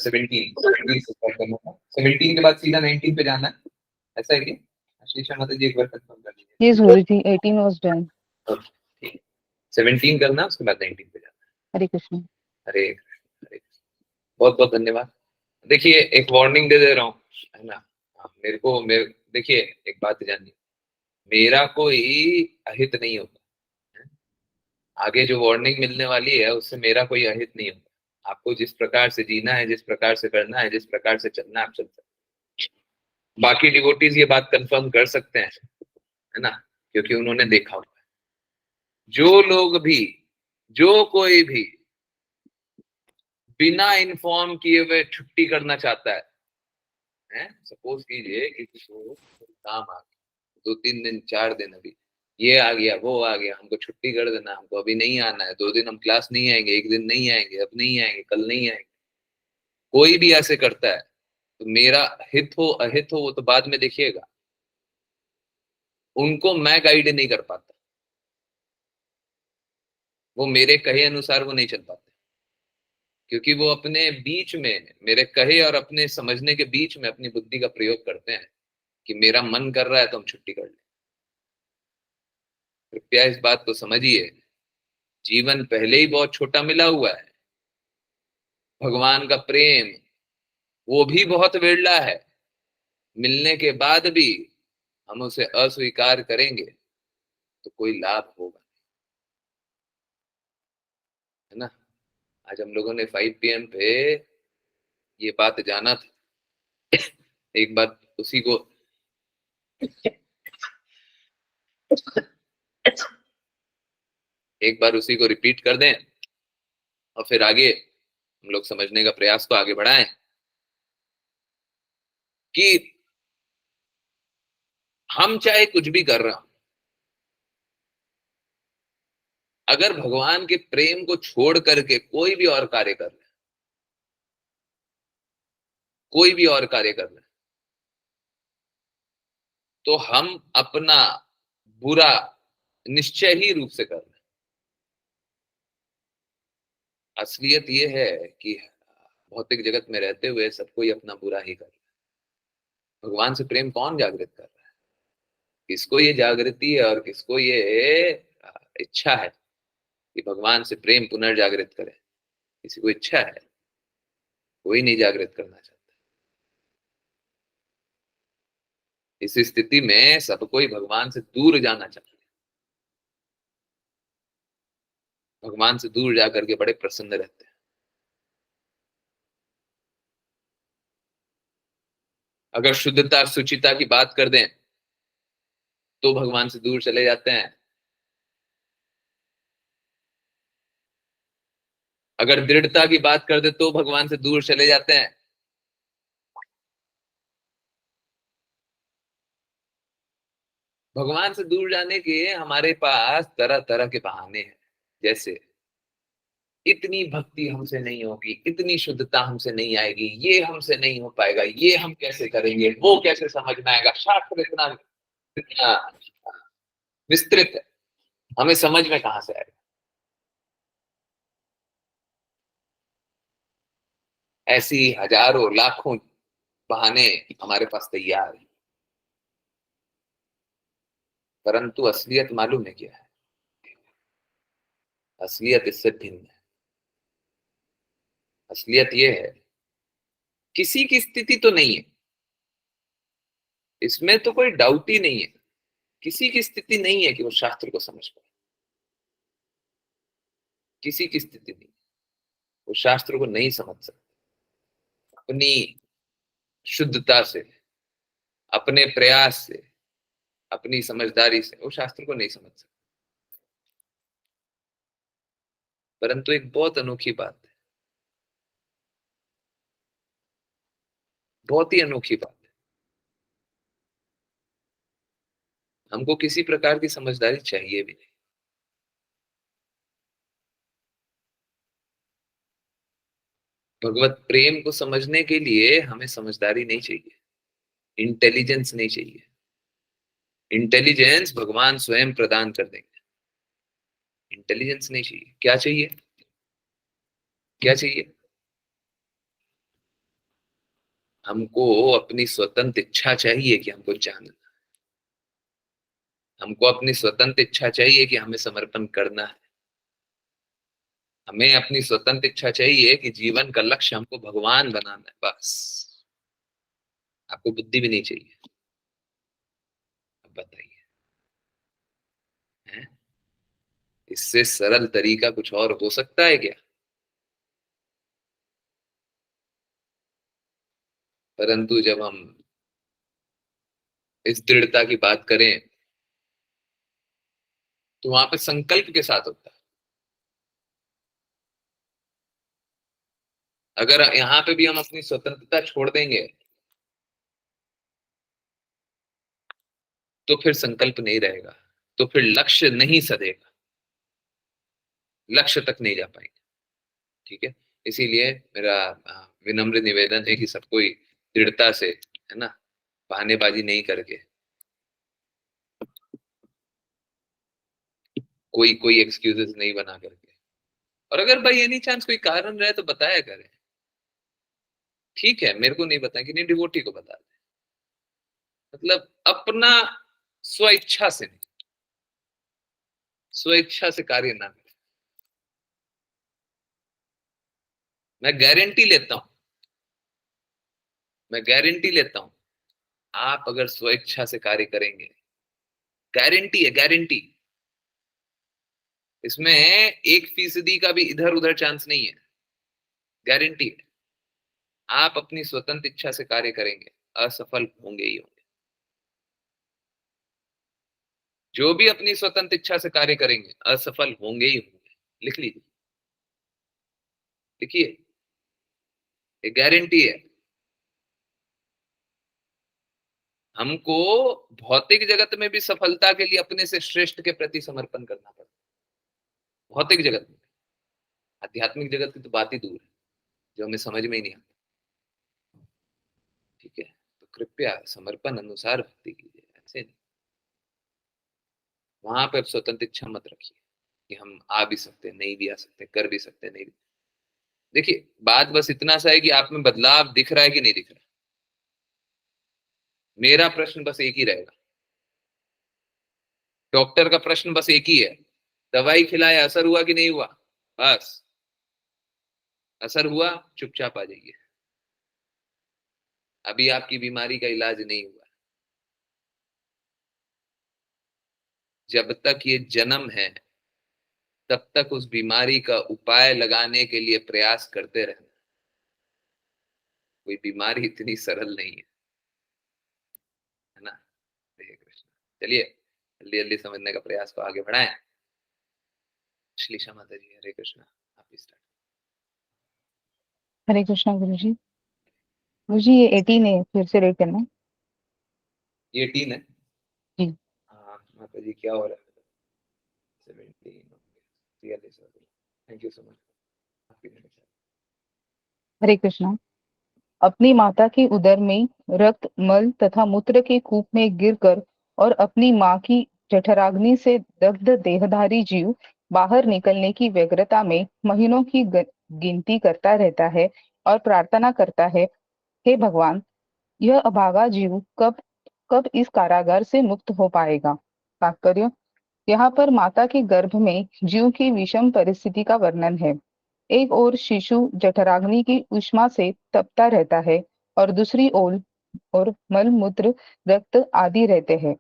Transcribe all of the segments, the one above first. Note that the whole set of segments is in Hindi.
17 से start करना था, 17 के बाद सीधा 19 पे जाना है, ऐसा है क्या? आशीषा माता जी एक बार कंफर्म कर लीजिए। Yes, Guruji, 18 was done. ठीक, 17 करना, उसके बाद 19 पे जाना। Hare Krishna. हरे हरे, बहुत बहुत धन्यवाद। देखिए एक वार्निंग दे दे रहा हूँ, है ना। हाँ, मेरे देखिए एक बात जानिए, मेरा कोई अहित नहीं होता, आगे जो वार्निंग मिलने वाली है उससे मेरा कोई अहित नहीं होता। आपको जिस प्रकार से जीना है, जिस प्रकार से करना है, जिस प्रकार से चलना है, आप चल सकते हैं। बाकी डिवोटीज ये बात कंफर्म कर सकते हैं, है ना, क्योंकि उन्होंने देखा हुआ है। जो लोग भी, जो कोई भी बिना इन्फॉर्म किए हुए छुट्टी करना चाहता है, सपोज कीजिए किसी को काम आ गया 2-3 दिन 4 दिन, अभी ये आ गया वो आ गया, हमको छुट्टी कर देना, हमको अभी नहीं आना है, 2 दिन हम क्लास नहीं आएंगे, 1 दिन नहीं आएंगे, अब नहीं आएंगे, कल नहीं आएंगे, कोई भी ऐसे करता है तो मेरा हित हो अहित हो वो तो बाद में देखिएगा, उनको मैं गाइड नहीं कर पाता, वो मेरे कहे अनुसार वो नहीं चल पाते, क्योंकि वो अपने बीच में, मेरे कहे और अपने समझने के बीच में अपनी बुद्धि का प्रयोग करते हैं कि मेरा मन कर रहा है तो हम छुट्टी कर लें। कृपया इस बात को समझिए, जीवन पहले ही बहुत छोटा मिला हुआ है, भगवान का प्रेम वो भी बहुत विरला है, मिलने के बाद भी हम उसे अस्वीकार करेंगे तो कोई लाभ होगा, है ना। आज हम लोगों ने 5 PM पे ये बात जाना था, एक बार उसी को रिपीट कर दें और फिर आगे हम लोग समझने का प्रयास को आगे बढ़ाएं कि हम चाहे कुछ भी कर रहे हो, अगर भगवान के प्रेम को छोड़ करके कोई भी और कार्य कर रहे, कोई भी और कार्य कर रहे, तो हम अपना बुरा निश्चय ही रूप से कर रहे हैं। असलियत ये है कि भौतिक जगत में रहते हुए सब कोई अपना बुरा ही कर रहा है। भगवान से प्रेम कौन जागृत कर रहा है? किसको ये जागृति है और किसको ये इच्छा है कि भगवान से प्रेम पुनर्जागृत करे? किसी को इच्छा है? कोई नहीं जागृत करना चाहता। इस स्थिति में सब कोई भगवान से दूर जाना चाहता है, भगवान से दूर जाकर के बड़े प्रसन्न रहते हैं। अगर शुद्धता सुचिता की बात कर दें तो भगवान से दूर चले जाते हैं, अगर दृढ़ता की बात कर दे तो भगवान से दूर चले जाते हैं। भगवान से दूर जाने के हमारे पास तरह तरह के बहाने हैं, जैसे इतनी भक्ति हमसे नहीं होगी, इतनी शुद्धता हमसे नहीं आएगी, ये हमसे नहीं हो पाएगा, ये हम कैसे करेंगे, वो कैसे समझ में आएगा, शास्त्र इतना इतना विस्तृत है, हमें समझ में कहां से आएगा। ऐसी हजारों लाखों बहाने हमारे पास तैयार है, परंतु असलियत मालूम है क्या है? असलियत इससे भिन्न है। असलियत ये है, किसी की स्थिति तो नहीं है, इसमें तो कोई डाउट ही नहीं है, किसी की स्थिति नहीं है कि वो शास्त्र को समझ पाए, किसी की स्थिति नहीं, वो शास्त्र को नहीं समझ सकते अपनी शुद्धता से, अपने प्रयास से, अपनी समझदारी से, वो शास्त्र को नहीं समझ सकते। परंतु एक बहुत अनोखी बात है, बहुत ही अनोखी बात है, हमको किसी प्रकार की समझदारी चाहिए भी नहीं। भगवत प्रेम को समझने के लिए हमें समझदारी नहीं चाहिए, इंटेलिजेंस नहीं चाहिए। इंटेलिजेंस भगवान स्वयं प्रदान कर देंगे, इंटेलिजेंस नहीं चाहिए। क्या चाहिए? क्या चाहिए? हमको अपनी स्वतंत्र इच्छा चाहिए कि हमको जानना, हमको अपनी स्वतंत्र इच्छा चाहिए कि हमें समर्पण करना है, हमें अपनी स्वतंत्र इच्छा चाहिए कि जीवन का लक्ष्य हमको भगवान बनाना है, बस। आपको बुद्धि भी नहीं चाहिए। अब बताइए, हैं? इससे सरल तरीका कुछ और हो सकता है क्या? परंतु जब हम इस दृढ़ता की बात करें तो वहां पे संकल्प के साथ होता है। अगर यहाँ पे भी हम अपनी स्वतंत्रता छोड़ देंगे तो फिर संकल्प नहीं रहेगा, तो फिर लक्ष्य नहीं सधेगा, लक्ष्य तक नहीं जा पाएंगे। ठीक है, इसीलिए मेरा विनम्र निवेदन है कि सबको ही दृढ़ता से, है ना, बहानेबाजी नहीं करके, कोई कोई एक्सक्यूजेस नहीं बना करके, और अगर भाई एनी चांस कोई कारण रहे तो बताया करें। ठीक है, मेरे को नहीं बताया कि नहीं, डिवोटी को बता दे, मतलब अपना स्वेच्छा से नहीं, स्वेच्छा से कार्य ना करें। मैं गारंटी लेता हूं, मैं गारंटी लेता हूं, आप अगर स्वेच्छा से कार्य करेंगे, गारंटी है, गारंटी, इसमें 1% का भी इधर उधर चांस नहीं है, गारंटी है। आप अपनी स्वतंत्र इच्छा से कार्य करेंगे, असफल होंगे ही होंगे। जो भी अपनी स्वतंत्र इच्छा से कार्य करेंगे असफल होंगे ही होंगे। लिख लीजिए, लिखिए, ये गारंटी है। हमको भौतिक जगत में भी सफलता के लिए अपने से श्रेष्ठ के प्रति समर्पण करना पड़ता है, भौतिक जगत में। आध्यात्मिक जगत की तो बात ही दूर है, जो हमें समझ में ही नहीं आता। ठीक है, तो कृपया समर्पण अनुसार भक्ति कीजिए, ऐसे नहीं। वहां पर स्वतंत्र इच्छा मत रखिए कि हम आ भी सकते, नहीं भी आ सकते, कर भी सकते, नहीं भी। देखिए, बात बस इतना सा है कि आप में बदलाव दिख रहा है कि नहीं दिख रहा। मेरा प्रश्न बस एक ही रहेगा, डॉक्टर का प्रश्न बस एक ही है, दवाई खिलाया, असर हुआ कि नहीं हुआ? बस, असर हुआ, चुपचाप आ जाइए। अभी आपकी बीमारी का इलाज नहीं हुआ, जब तक ये जन्म है तब तक उस बीमारी का उपाय लगाने के लिए प्रयास करते रहना। कोई बीमारी इतनी सरल नहीं है ना। हरे कृष्ण। चलिए, जल्दी जल्दी समझने का प्रयास को आगे बढ़ाएं। श्रीशा माता जी, हरे कृष्ण। आप स्टार्ट। हरे कृष्णा गुरु जी। गुरु जी, ये 18 है, फिर से रेट करना। ये टीन है। जी। हाँ माता जी, क्या हो रहा है? 17, थैंक यू सो मच। हरे कृष्णा। अपनी माता के उदर में रक्त, मल तथा मूत्र के कूप में गिरकर और अपनी माँ की जठराग्नि से दग्ध देहधारी जीव बाहर निकलने की व्यग्रता में महीनों की गिनती करता रहता है और प्रार्थना करता है, हे भगवान, यह अभागा जीव कब कब इस कारागार से मुक्त हो पाएगा। तात्पर्य, यहाँ पर माता के गर्भ में जीव की विषम परिस्थिति का वर्णन है। एक ओर शिशु जठराग्नि की ऊष्मा से तपता रहता है और दूसरी ओर मल मूत्र रक्त आदि रहते हैं।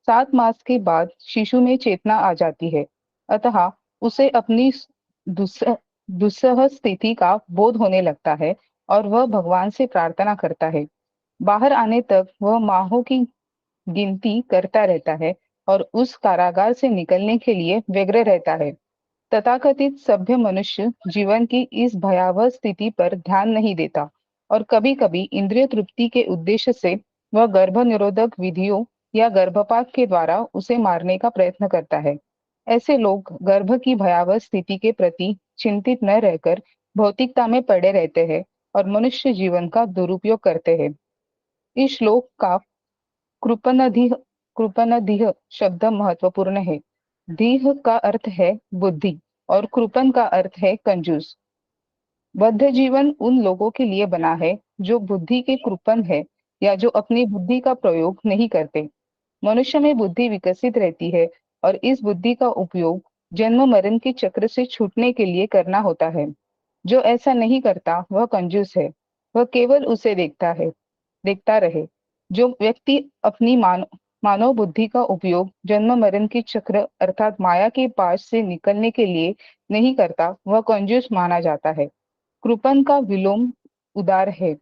7 मास के बाद शिशु में चेतना आ जाती है, अतः उसे अपनी दुस्सह दुस्सह स्थिति का बोध होने लगता है और वह भगवान से प्रार्थना करता है। बाहर आने तक वह माहों की गिनती करता रहता है और उस कारागार से निकलने के लिए व्यग्र रहता है। तथाकथित सभ्य मनुष्य जीवन की इस भयावह स्थिति पर ध्यान नहीं देता और कभी-कभी इंद्रिय तृप्ति के उद्देश्य से वह गर्भ निरोधक विधियों या गर्भपात के द्वारा उसे मारने का प्रयत्न करता है। ऐसे लोग गर्भ की भयावह स्थिति के प्रति चिंतित न रहकर भौतिकता में पड़े रहते हैं और मनुष्य जीवन का दुरुपयोग करते हैं। इस श्लोक का कृपनधिः कृपनधिः शब्द महत्वपूर्ण है। धीह का अर्थ है बुद्धि और कृपन का अर्थ है कंजूस। बद्ध जीवन उन लोगों के लिए बना है जो बुद्धि के कृपण है या जो अपनी बुद्धि का प्रयोग नहीं करते। मनुष्य में बुद्धि विकसित रहती है और इस बुद्धि का उपयोग जन्म मरण के चक्र से छूटने के लिए करना होता है। जो ऐसा नहीं करता वह कंजूस है, वह केवल उसे देखता रहे। जो व्यक्ति अपनी मानव बुद्धि का उपयोग जन्म मरण के चक्र अर्थात माया के पास से निकलने के लिए नहीं करता वह कंजूस माना जाता है। कृपण का विलोम उदार है।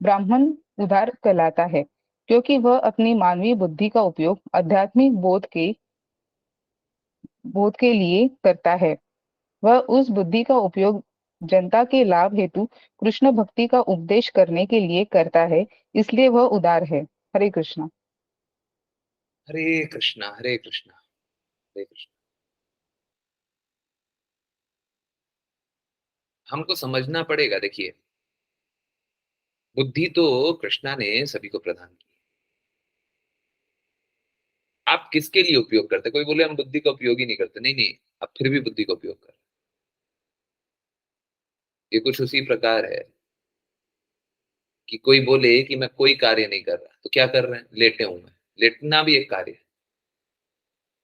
ब्राह्मण उदार कहलाता है क्योंकि वह अपनी मानवीय बुद्धि का उपयोग आध्यात्मिक बोध के लिए करता है। वह उस बुद्धि का उपयोग जनता के लाभ हेतु कृष्ण भक्ति का उपदेश करने के लिए करता है, इसलिए वह उदार है। हरे कृष्णा। हरे कृष्णा, हरे कृष्णा, हरे कृष्णा। हमको समझना पड़ेगा, देखिए, बुद्धि तो कृष्णा ने सभी को प्रदान की। आप किसके लिए उपयोग करते? कोई बोले हम बुद्धि का उपयोग ही नहीं करते, नहीं नहीं, आप फिर भी बुद्धि का उपयोग कर। ये कुछ उसी प्रकार है कि कोई बोले कि मैं कोई कार्य नहीं कर रहा, तो क्या कर रहे हैं? लेटे हूं मैं। लेटना भी एक कार्य है।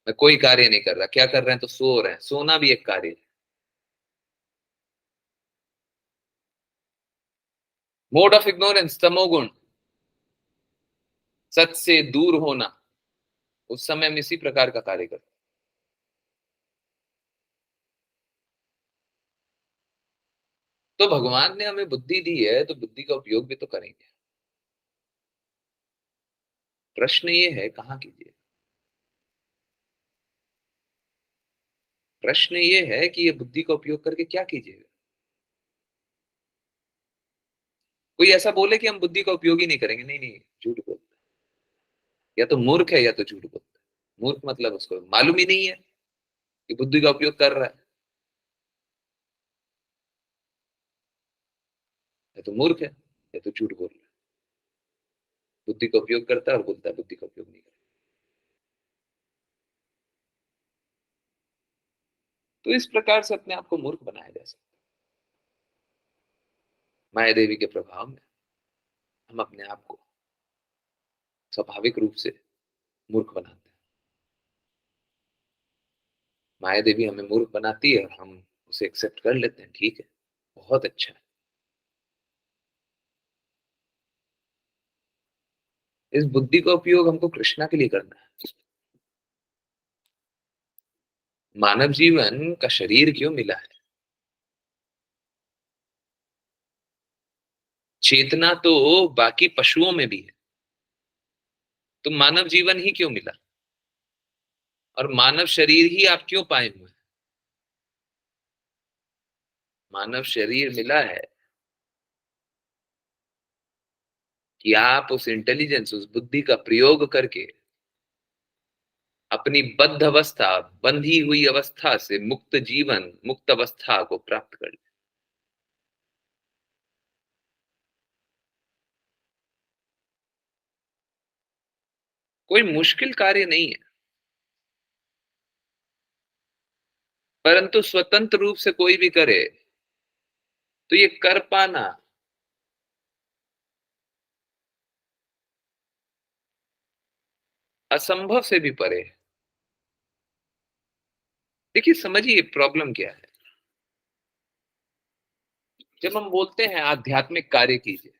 मैं कोई कार्य नहीं कर रहा, क्या कर रहे हैं? तो सो रहे हैं। सोना भी एक कार्य है। मोड ऑफ इग्नोरेंस, तमोगुण, सच से दूर होना, उस समय हम इसी प्रकार का कार्य करते हैं। तो भगवान ने हमें बुद्धि दी है, तो बुद्धि का उपयोग भी तो करेंगे। प्रश्न ये है कहाँ कीजिए। प्रश्न ये है कि ये बुद्धि का उपयोग करके क्या कीजिएगा। कोई ऐसा बोले कि हम बुद्धि का उपयोग ही नहीं करेंगे, नहीं नहीं, झूठ बोलता है। या तो मूर्ख है या तो झूठ बोलता है। मूर्ख मतलब उसको मालूम ही नहीं है कि बुद्धि का उपयोग कर रहा है। या तो मूर्ख है या तो झूठ बोल रहा है। बुद्धि का उपयोग करता है और बोलता है बुद्धि का उपयोग नहीं करता। तो इस प्रकार से अपने आप को मूर्ख बनाया जा सकता है। माया देवी के प्रभाव में हम अपने आप को स्वाभाविक रूप से मूर्ख बनाते हैं। माया देवी हमें मूर्ख बनाती है और हम उसे एक्सेप्ट कर लेते हैं, ठीक है, बहुत अच्छा है। इस बुद्धि का उपयोग हमको कृष्णा के लिए करना है। मानव जीवन का शरीर क्यों मिला है? चेतना तो बाकी पशुओं में भी है, तो मानव जीवन ही क्यों मिला? और मानव शरीर ही आप क्यों पाए हुए हैं? मानव शरीर मिला है कि आप उस इंटेलिजेंस, उस बुद्धि का प्रयोग करके अपनी बद्ध अवस्था, बंधी हुई अवस्था से मुक्त जीवन, मुक्त अवस्था को प्राप्त कर ले। कोई मुश्किल कार्य नहीं है, परंतु स्वतंत्र रूप से कोई भी करे तो ये कर पाना असंभव से भी परे है। देखिए, समझिए प्रॉब्लम क्या है। जब हम बोलते हैं आध्यात्मिक कार्य कीजिए,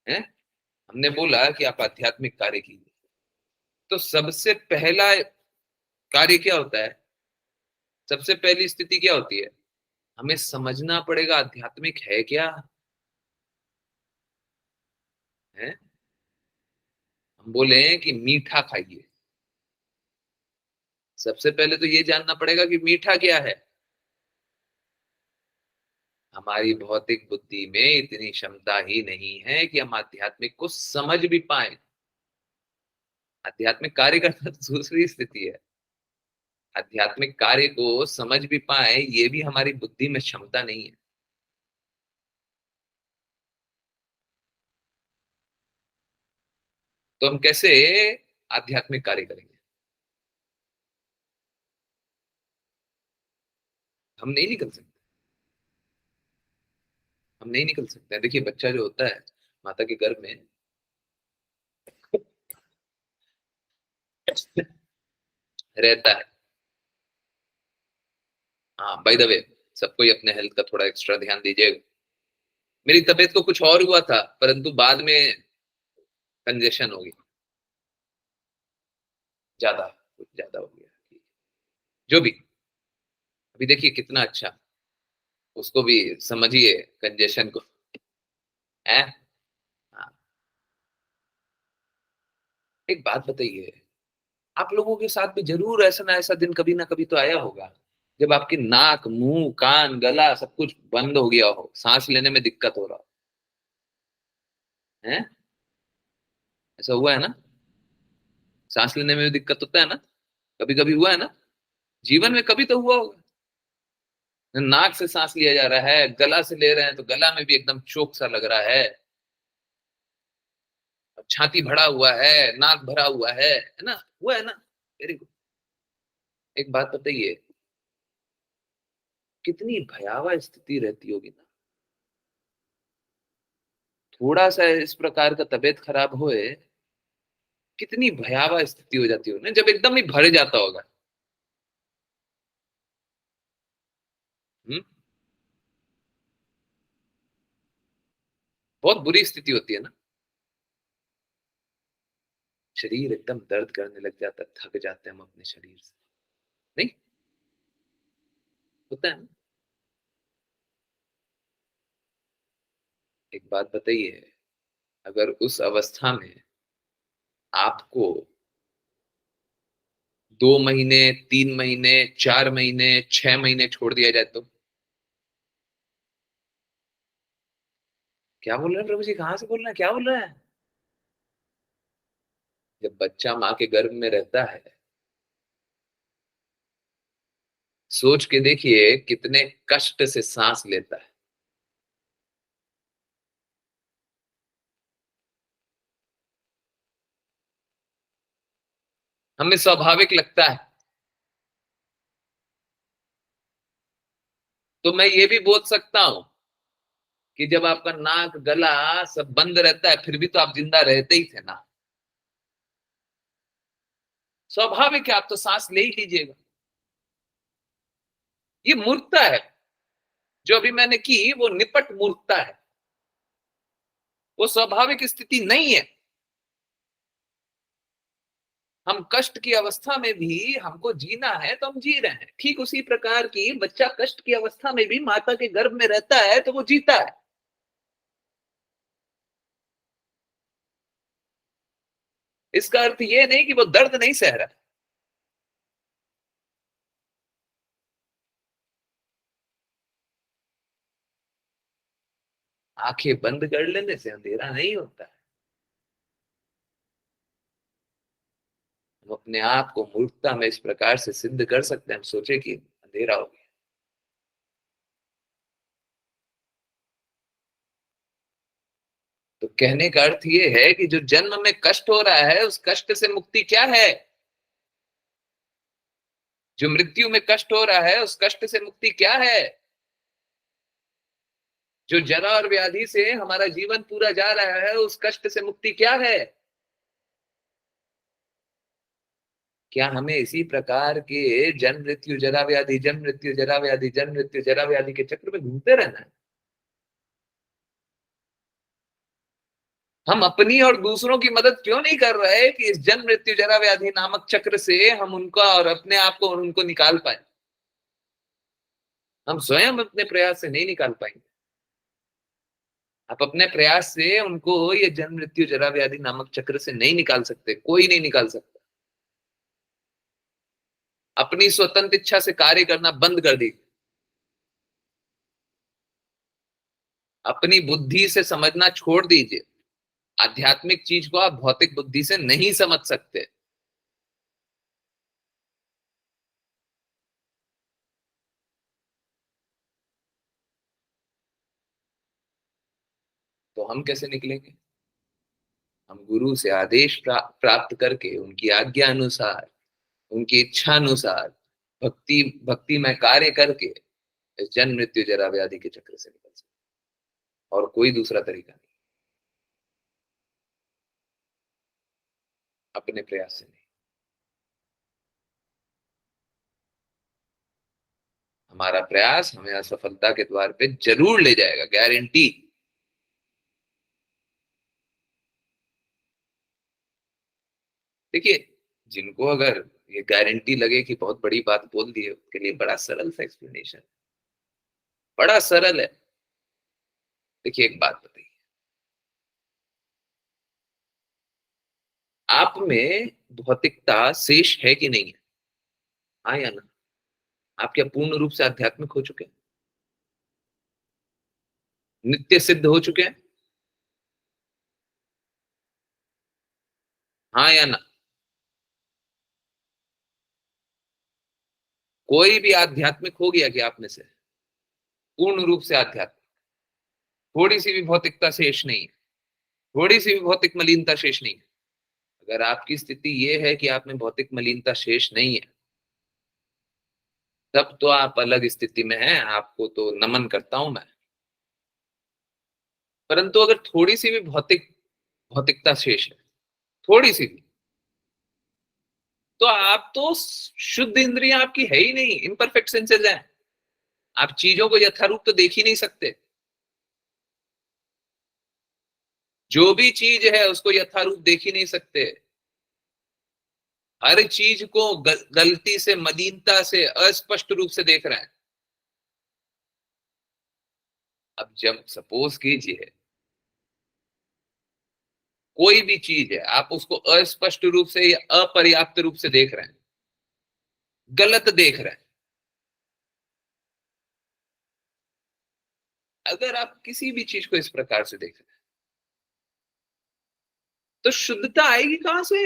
हैं, हमने बोला कि आप आध्यात्मिक कार्य कीजिए, तो सबसे पहला कार्य क्या होता है? सबसे पहली स्थिति क्या होती है? हमें समझना पड़ेगा आध्यात्मिक है क्या है। हम बोले कि मीठा खाइए, सबसे पहले तो ये जानना पड़ेगा कि मीठा क्या है। हमारी भौतिक बुद्धि में इतनी क्षमता ही नहीं है कि हम आध्यात्मिक को समझ भी पाए। आध्यात्मिक कार्य करना तो दूसरी स्थिति है। आध्यात्मिक कार्य को समझ भी पाए, ये भी हमारी बुद्धि में क्षमता नहीं है। तो हम कैसे आध्यात्मिक कार्य करेंगे? हम नहीं निकल सकते। हम नहीं निकल सकते हैं। देखिए बच्चा जो होता है माता के गर्भ में रहता है। हाँ बाय द वे, सबको ही अपने हेल्थ का थोड़ा एक्स्ट्रा ध्यान दीजिएगा। मेरी तबीयत को कुछ और हुआ था, परंतु बाद में कंजेशन हो गई, ज्यादा कुछ ज्यादा हो गया। जो भी, अभी देखिए कितना अच्छा, उसको भी समझिए कंजेशन को, है। हाँ, एक बात बताइए, आप लोगों के साथ भी जरूर ऐसा ना ऐसा दिन कभी ना कभी तो आया होगा जब आपकी नाक, मुंह, कान, गला सब कुछ बंद हो गया हो, सांस लेने में दिक्कत हो रहा हो, है। ऐसा हुआ है ना? सांस लेने में भी दिक्कत होता है ना? कभी कभी हुआ है ना? जीवन में कभी तो हुआ होगा। नाक से सांस लिया जा रहा है, गला से ले रहे हैं तो गला में भी एकदम चोक सा लग रहा है, छाती भरा हुआ है, नाक भरा हुआ है ना? हुआ है ना? Very good. एक बात बताइए, कितनी भयावह स्थिति रहती होगी ना। थोड़ा सा इस प्रकार का तबीयत खराब होए, कितनी भयावह स्थिति हो जाती होगी ना, जब एकदम ही भर जाता होगा। हम्म। बहुत बुरी स्थिति होती है ना। शरीर एकदम दर्द करने लग जाता है, थक जाते हैं हम अपने शरीर से, नहीं होता है ना? एक बात बताइए, अगर उस अवस्था में आपको 2 महीने, 3 महीने, 4 महीने, 6 महीने छोड़ दिया जाए तो? क्या बोल रहे हैं प्रभु जी, कहाँ से बोल रहे हैं, क्या बोल रहे हैं? जब बच्चा माँ के गर्भ में रहता है, सोच के देखिए कितने कष्ट से सांस लेता है। हमें स्वाभाविक लगता है। तो मैं ये भी बोल सकता हूं कि जब आपका नाक, गला सब बंद रहता है, फिर भी तो आप जिंदा रहते ही थे ना। स्वाभाविक है, आप तो सांस ले ही लीजिएगा। ये मूर्खता है, जो अभी मैंने की वो निपट मूर्खता है, वो स्वाभाविक स्थिति नहीं है। हम कष्ट की अवस्था में भी हमको जीना है तो हम जी रहे हैं, ठीक उसी प्रकार की बच्चा कष्ट की अवस्था में भी माता के गर्भ में रहता है तो वो जीता है। इसका अर्थ ये नहीं कि वो दर्द नहीं सह रहा है। आंखें बंद कर लेने से अंधेरा नहीं होता है। हम अपने आप को मूर्खता में इस प्रकार से सिद्ध कर सकते हैं, हम सोचे कि अंधेरा हो गया। तो कहने का अर्थ ये है कि जो जन्म में कष्ट हो रहा है उस कष्ट से मुक्ति क्या है? जो मृत्यु में कष्ट हो रहा है उस कष्ट से मुक्ति क्या है? जो जरा और व्याधि से हमारा जीवन पूरा जा रहा है उस कष्ट से मुक्ति क्या है? क्या हमें इसी प्रकार के जन्म मृत्यु जरा व्याधि, जन्म मृत्यु जरा व्याधि, जन्म मृत्यु जरा व्याधि के चक्र में घूमते रहना है? हम अपनी और दूसरों की मदद क्यों नहीं कर रहे कि इस जन्म मृत्यु जरा व्याधि नामक चक्र से हम उनका और अपने आप को और उनको निकाल पाए? हम स्वयं अपने प्रयास से नहीं निकाल पाएंगे। आप अपने प्रयास से उनको ये जन्म मृत्यु जरा व्याधि नामक चक्र से नहीं निकाल सकते, कोई नहीं निकाल सकता। अपनी स्वतंत्र इच्छा से कार्य करना बंद कर दी, अपनी बुद्धि से समझना छोड़ दीजिए। आध्यात्मिक चीज को आप भौतिक बुद्धि से नहीं समझ सकते। तो हम कैसे निकलेंगे? हम गुरु से आदेश प्राप्त करके उनकी आज्ञा अनुसार, उनकी इच्छा अनुसार भक्ति, भक्ति, में कार्य करके इस जन्म मृत्यु जरा व्याधि के चक्र से निकल सकते हैं। और कोई दूसरा तरीका नहीं, अपने प्रयास से नहीं। हमारा प्रयास हमें असफलता के द्वार पे जरूर ले जाएगा, गारंटी। देखिए, जिनको अगर ये गारंटी लगे कि बहुत बड़ी बात बोल दी है, उसके लिए बड़ा सरल सा एक्सप्लेनेशन, बड़ा सरल है। देखिए, एक बात बताइए, आप में भौतिकता शेष है कि नहीं है? हाँ या ना? आप क्या पूर्ण रूप से आध्यात्मिक हो चुके हैं? नित्य सिद्ध हो चुके हैं? हाँ या ना? कोई भी आध्यात्मिक हो गया कि आप में से पूर्ण रूप से आध्यात्मिक? थोड़ी सी भी भौतिकता शेष नहीं है, थोड़ी सी भी भौतिक मलिनता शेष नहीं है। अगर आपकी स्थिति ये है कि आप में भौतिक मलिनता शेष नहीं है, तब तो आप अलग स्थिति में हैं, आपको तो नमन करता हूं मैं। परंतु अगर थोड़ी सी भी भौतिकता शेष है, थोड़ी सी भी, तो आप तो शुद्ध इंद्रियां आपकी है ही नहीं, इम्परफेक्ट सेंसेस हैं। आप चीजों को यथारूप तो देख ही नहीं सकते। जो भी चीज है उसको यथारूप देख ही नहीं सकते। हर चीज को गलती से, मलिनता से, अस्पष्ट रूप से देख रहे हैं। अब जब सपोज कीजिए कोई भी चीज है, आप उसको अस्पष्ट रूप से या अपर्याप्त रूप से देख रहे हैं, गलत देख रहे हैं। अगर आप किसी भी चीज को इस प्रकार से देख रहे हैं, तो शुद्धता आएगी कहां से?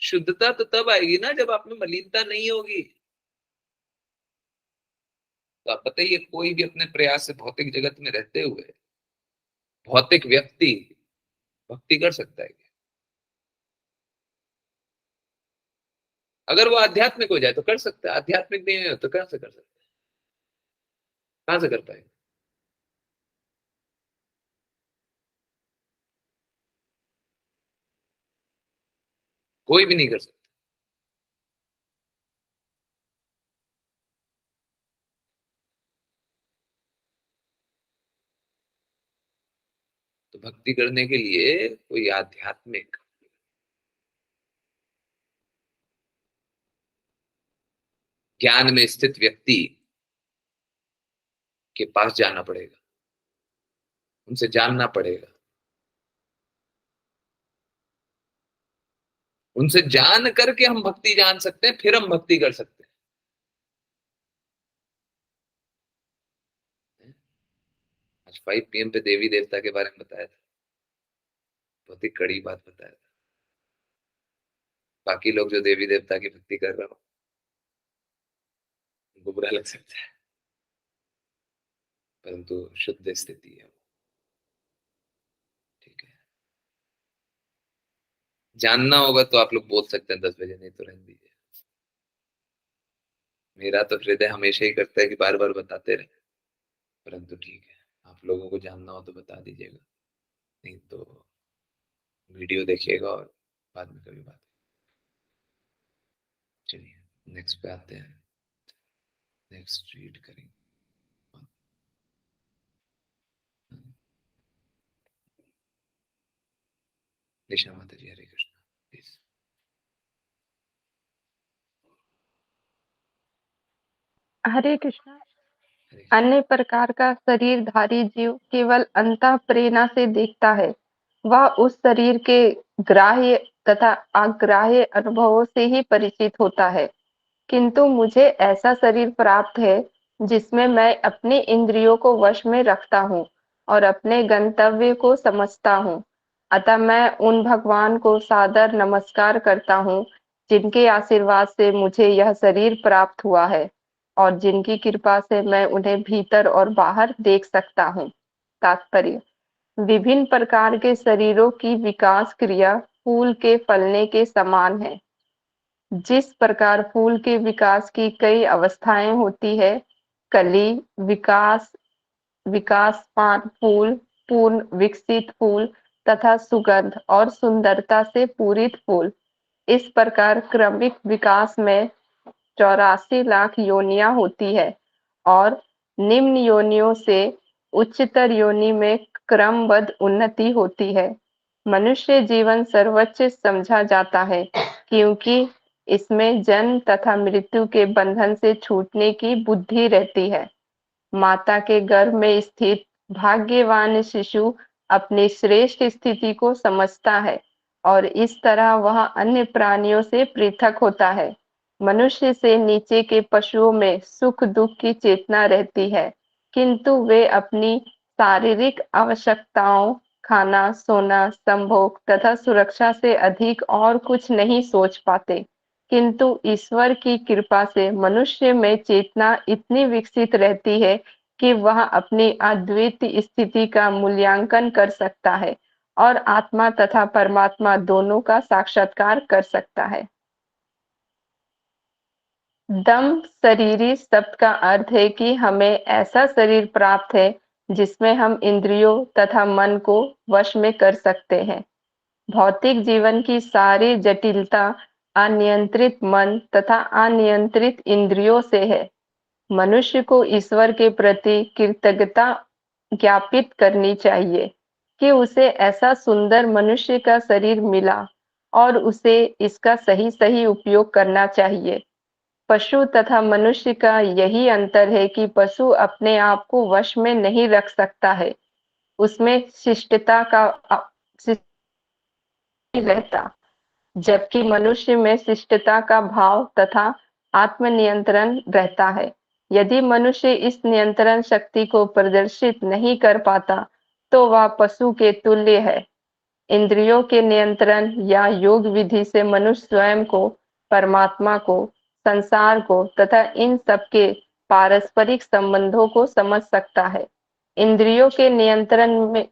शुद्धता तो तब आएगी ना जब आप में मलिनता नहीं होगी। तो आप बताइए, कोई भी अपने प्रयास से भौतिक जगत में रहते हुए भौतिक व्यक्ति भक्ति कर सकता है क्या? अगर वो आध्यात्मिक हो जाए तो कर सकता है, आध्यात्मिक नहीं हो तो कहां से कर सकता है? कहां से कर पाएगा? कोई भी नहीं कर सकता। तो भक्ति करने के लिए कोई आध्यात्मिक ज्ञान में स्थित व्यक्ति के पास जाना पड़ेगा, उनसे जानना पड़ेगा। उनसे जान करके हम भक्ति जान सकते हैं, फिर हम भक्ति कर सकते हैं। आज 5 PM पे देवी देवता के बारे में बताया था, बहुत ही कड़ी बात बताया था। बाकी लोग जो देवी देवता की भक्ति कर रहे हो, उनको बुरा लग सकता है, परंतु शुद्ध स्थिति है वो। ठीक है, जानना होगा तो आप लोग बोल सकते हैं 10 बजे, नहीं तो रहने दीजिए। मेरा तो हृदय हमेशा ही करता है कि बार बार बताते रहे, परंतु ठीक है, आप लोगों को जानना हो तो बता दीजिएगा, नहीं तो वीडियो देखिएगा और बाद में कभी बात। चलिए नेक्स्ट पे आते हैं, नेक्स्ट रीड करेंगे। निशा माता जी, हरे कृष्णा, प्लीज। हरे कृष्णा। हरे कृष्णा। अन्य प्रकार का शरीरधारी जीव केवल अंतःप्रेरणा से देखता है। वह उस शरीर के ग्राह्य तथा अग्राह्य अनुभवों से ही परिचित होता है। किंतु मुझे ऐसा शरीर प्राप्त है जिसमें मैं अपने इंद्रियों को वश में रखता हूँ और अपने गंतव्य को समझता हूँ। अतः मैं उन भगवान को सादर नमस्कार करता हूँ जिनके आशीर्वाद से मुझे यह शरीर प्राप्त हुआ है और जिनकी कृपा से मैं उन्हें भीतर और बाहर देख सकता हूँ। तात्पर्य: विभिन्न प्रकार के शरीरों की विकास क्रिया फूल के फलने के समान है। जिस प्रकार फूल के विकास की कई अवस्थाएं होती है, कली, विकास, विकासमान फूल, पूर्ण विकसित फूल तथा सुगंध और सुंदरता से पूरित फूल। इस प्रकार क्रमिक विकास में 84 लाख योनियां होती है और निम्न योनियों से उच्चतर योनि में क्रमबद्ध उन्नति होती है। मनुष्य जीवन सर्वोच्च समझा जाता है क्योंकि इसमें जन्म तथा मृत्यु के बंधन से छूटने की बुद्धि रहती है। माता के गर्भ में स्थित भाग्यवान शिशु अपनी श्रेष्ठ स्थिति को समझता है और इस तरह वह अन्य प्राणियों से पृथक होता है। मनुष्य से नीचे के पशुओं में सुख दुख की चेतना रहती है, किंतु वे अपनी शारीरिक आवश्यकताओं, खाना, सोना, संभोग तथा सुरक्षा से अधिक और कुछ नहीं सोच पाते। किंतु ईश्वर की कृपा से मनुष्य में चेतना इतनी विकसित रहती है कि वह अपनी अद्वितीय स्थिति का मूल्यांकन कर सकता है और आत्मा तथा परमात्मा दोनों का साक्षात्कार कर सकता है। दम शरीरी शब्द का अर्थ है कि हमें ऐसा शरीर प्राप्त है जिसमें हम इंद्रियों तथा मन को वश में कर सकते हैं। भौतिक जीवन की सारी जटिलता अनियंत्रित मन तथा अनियंत्रित इंद्रियों से है। मनुष्य को ईश्वर के प्रति कृतज्ञता ज्ञापित करनी चाहिए कि उसे ऐसा सुंदर मनुष्य का शरीर मिला और उसे इसका सही सही उपयोग करना चाहिए। पशु तथा मनुष्य का यही अंतर है कि पशु अपने आप को वश में नहीं रख सकता है, उसमें शिष्टता का रहता, जबकि मनुष्य में शिष्टता का भाव तथा आत्मनियंत्रण रहता है। यदि मनुष्य इस नियंत्रण शक्ति को प्रदर्शित नहीं कर पाता, तो वह पशु के तुल्य है। इंद्रियों के नियंत्रण या योग विधि से मनुष्य स्वयं को, परमात्मा को, संसार को तथा इन सबके पारस्परिक संबंधों को समझ सकता है। इंद्रियों के नियंत्रण में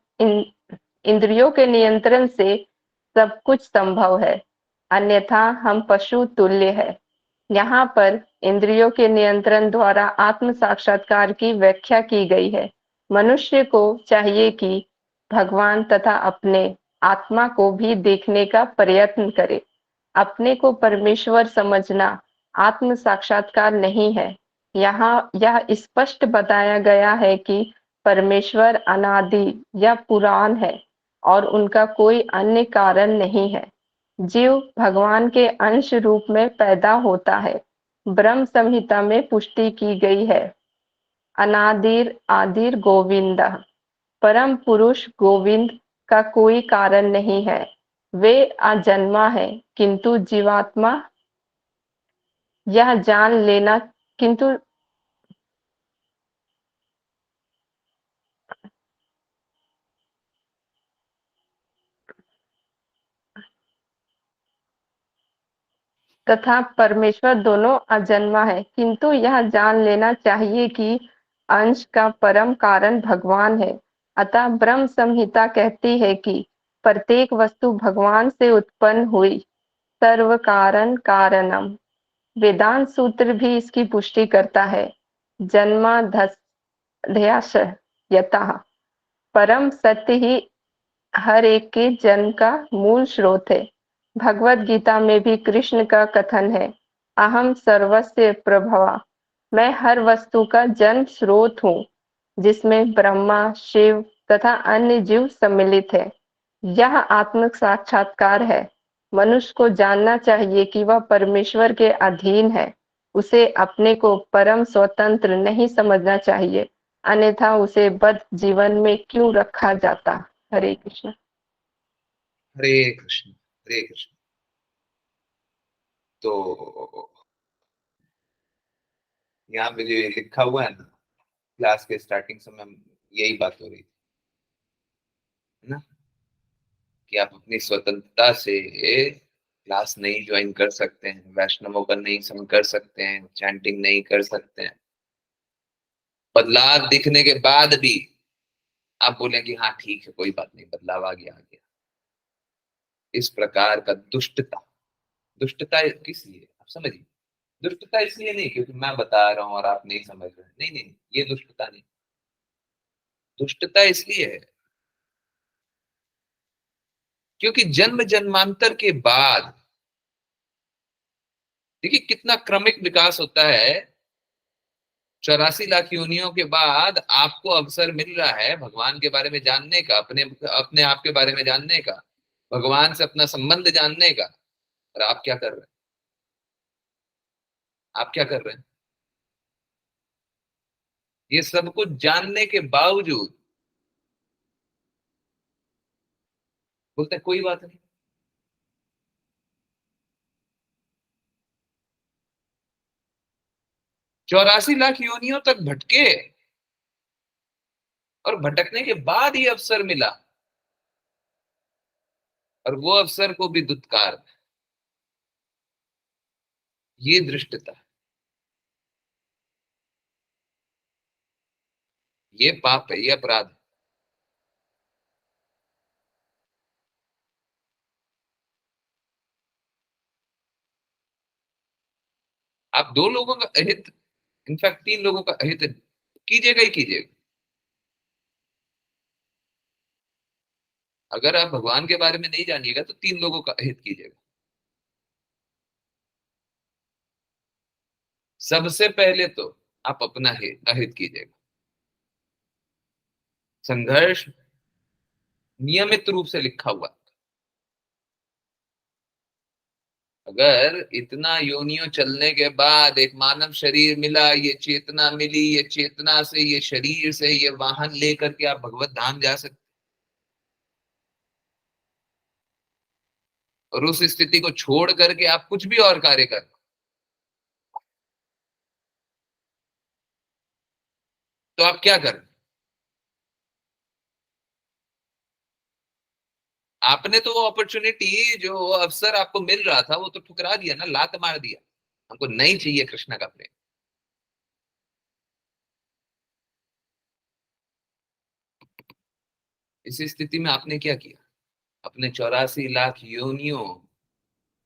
इंद्रियों के नियंत्रण से सब कुछ संभव है, अन्यथा हम पशु तुल्य है। यहाँ पर इंद्रियों के नियंत्रण द्वारा आत्म साक्षात्कार की व्याख्या की गई है। मनुष्य को चाहिए कि भगवान तथा अपने आत्मा को भी देखने का प्रयत्न करे। अपने को परमेश्वर समझना आत्म साक्षात्कार नहीं है। यहाँ यह स्पष्ट बताया गया है कि परमेश्वर अनादि या पुराण है और उनका कोई अन्य कारण नहीं है। जीव भगवान के अंश रूप में पैदा होता है। ब्रह्म संहिता में पुष्टि की गई है, अनादिर आदिर गोविंद, परम पुरुष गोविंद का कोई कारण नहीं है। वे अजन्मा है, किंतु जीवात्मा यह जान लेना किंतु तथा परमेश्वर दोनों अजन्मा है, किंतु यह जान लेना चाहिए कि अंश का परम कारण भगवान है। अतः ब्रह्म संहिता कहती है कि प्रत्येक वस्तु भगवान से उत्पन्न हुई, सर्व कारण कारणम। वेदांत सूत्र भी इसकी पुष्टि करता है। जन्माद्यस्य यतः, परम सत्य ही हर एक के जन्म का मूल स्रोत है। भगवत गीता में भी कृष्ण का कथन है, अहम सर्वस्य प्रभवा, मैं हर वस्तु का जन्म स्रोत हूँ, जिसमें ब्रह्मा, शिव तथा अन्य जीव सम्मिलित है। यह आत्म साक्षात्कार है। मनुष्य को जानना चाहिए कि वह परमेश्वर के अधीन है। उसे अपने को परम स्वतंत्र नहीं समझना चाहिए, अन्यथा उसे बद्ध जीवन में क्यों रखा जाता। हरे कृष्ण। हरे कृष्ण हरे कृष्ण। तो यहाँ पे जो लिखा हुआ है ना, क्लास के स्टार्टिंग समय यही बात हो रही थी, है ना, कि आप अपनी स्वतंत्रता से क्लास नहीं ज्वाइन कर सकते हैं, वैष्णवों का नहीं संग कर सकते हैं, चैंटिंग नहीं कर सकते हैं। बदलाव दिखने के बाद भी आप बोले कि हाँ ठीक है, कोई बात नहीं, बदलाव आ गया। इस प्रकार का दुष्टता, दुष्टता किस लिए, आप समझिए, दुष्टता इसलिए नहीं क्योंकि मैं बता रहा हूं और आप नहीं समझ रहे, नहीं नहीं, ये दुष्टता नहीं। दुष्टता इसलिए है क्योंकि जन्म जन्मांतर के बाद, देखिए कितना क्रमिक विकास होता है। 84 लाख योनियों के बाद आपको अवसर मिल रहा है भगवान के बारे में जानने का, अपने अपने आप के बारे में जानने का, भगवान से अपना संबंध जानने का। और आप क्या कर रहे हैं? आप क्या कर रहे हैं? ये सब कुछ जानने के बावजूद बोलते हैं कोई बात नहीं। 84 लाख योनियों तक भटके और भटकने के बाद ये अवसर मिला, और वो अवसर को भी दुत्कार, ये दृष्टता, ये पाप है, ये अपराध है। आप 2 लोगों का अहित, इनफैक्ट 3 लोगों का अहित कीजिएगा ही कीजिएगा। अगर आप भगवान के बारे में नहीं जानिएगा तो 3 लोगों का अहित कीजिएगा। सबसे पहले तो आप अपना अहित कीजिएगा। संघर्ष नियमित रूप से लिखा हुआ है। अगर इतना योनियों चलने के बाद एक मानव शरीर मिला, ये चेतना मिली, ये चेतना से, ये शरीर से, ये वाहन लेकर के आप भगवत धाम जा सकते, और उस स्थिति को छोड़ करके आप कुछ भी और कार्य कर, तो आप क्या कर, आपने तो वो अपॉर्चुनिटी, जो अवसर आपको मिल रहा था, वो तो ठुकरा दिया ना, लात मार दिया। हमको नहीं चाहिए कृष्ण का प्रेम। इस स्थिति में आपने क्या किया? अपने 84 लाख योनियों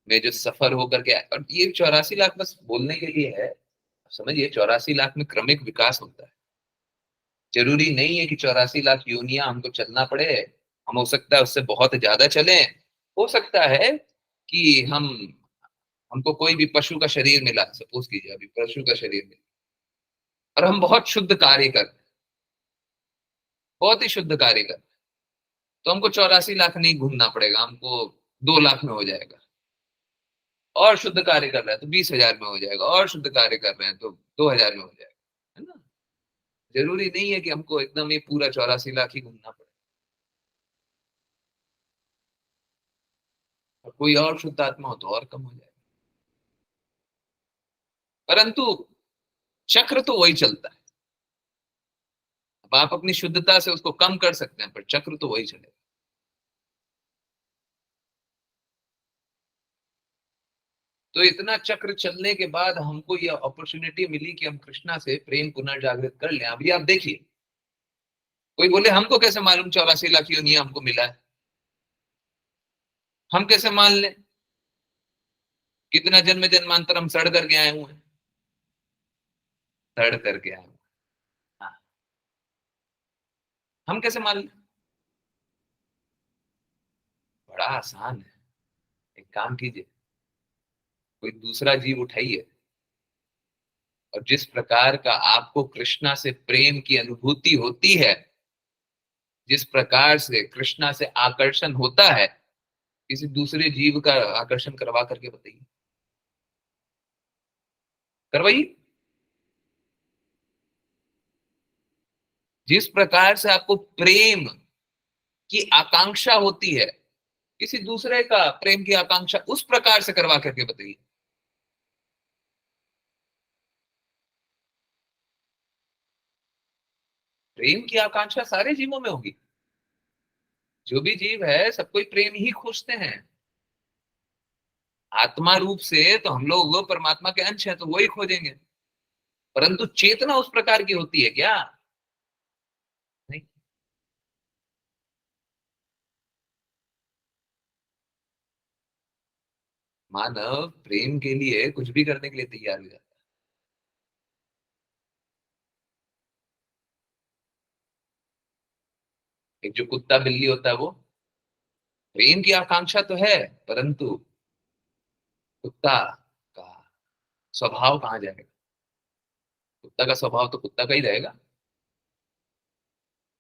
में जो सफर होकर के आए, और ये 84 लाख बस बोलने के लिए है, समझिए 84 लाख में क्रमिक विकास होता है। जरूरी नहीं है कि 84 लाख योनियां हमको चलना पड़े। हम हो सकता है उससे बहुत ज्यादा चलें। हो सकता है कि हमको कोई भी पशु का शरीर मिला, सपोज कीजिए अभी पशु का शरीर मिला, और हम बहुत शुद्ध कार्य कर, बहुत ही शुद्ध कार्य कर, तो हमको 84 लाख नहीं घूमना पड़ेगा, हमको 2 लाख में हो जाएगा। और शुद्ध कार्य कर रहा है तो 20,000 में हो जाएगा, और शुद्ध कार्य कर रहे हैं तो 2,000 में हो जाएगा, है ना। जरूरी नहीं है कि हमको एकदम ये पूरा 84 लाख ही घूमना पड़े, और कोई और शुद्ध आत्मा हो तो और कम हो जाएगा। परंतु चक्र तो वही चलता है। अब आप अपनी शुद्धता से उसको कम कर सकते हैं, पर चक्र तो वही चलेगा। तो इतना चक्र चलने के बाद हमको ये अपॉर्चुनिटी मिली कि हम कृष्णा से प्रेम पुनर्जागृत कर लें। अभी आप देखिए, कोई बोले हमको कैसे मालूम 84 लाख योनियां हमको मिला है, हम कैसे मान लें? कितना जन्म जन्मांतर हम सड़ करके आए हुए हैं, सड़ करके आए हुए हैं। हाँ, हम कैसे मान लें? बड़ा आसान है। एक काम कीजिए, कोई दूसरा जीव उठाइए, और जिस प्रकार का आपको कृष्णा से प्रेम की अनुभूति होती है, जिस प्रकार से कृष्णा से आकर्षण होता है, किसी दूसरे जीव का आकर्षण करवा करके बताइए, करवाइए। जिस प्रकार से आपको प्रेम की आकांक्षा होती है, किसी दूसरे का प्रेम की आकांक्षा उस प्रकार से करवा करके बताइए। प्रेम की आकांक्षा सारे जीवों में होगी। जो भी जीव है सब कोई प्रेम ही खोजते हैं। आत्मा रूप से तो हम लोग परमात्मा के अंश हैं, तो वही खोजेंगे। परंतु चेतना उस प्रकार की होती है क्या? नहीं। मानव प्रेम के लिए कुछ भी करने के लिए तैयार हो जाता है। एक जो कुत्ता बिल्ली होता है वो प्रेम की आकांक्षा तो है, परंतु कुत्ता का स्वभाव कहाँ जाएगा? कुत्ता का स्वभाव तो कुत्ता का ही रहेगा।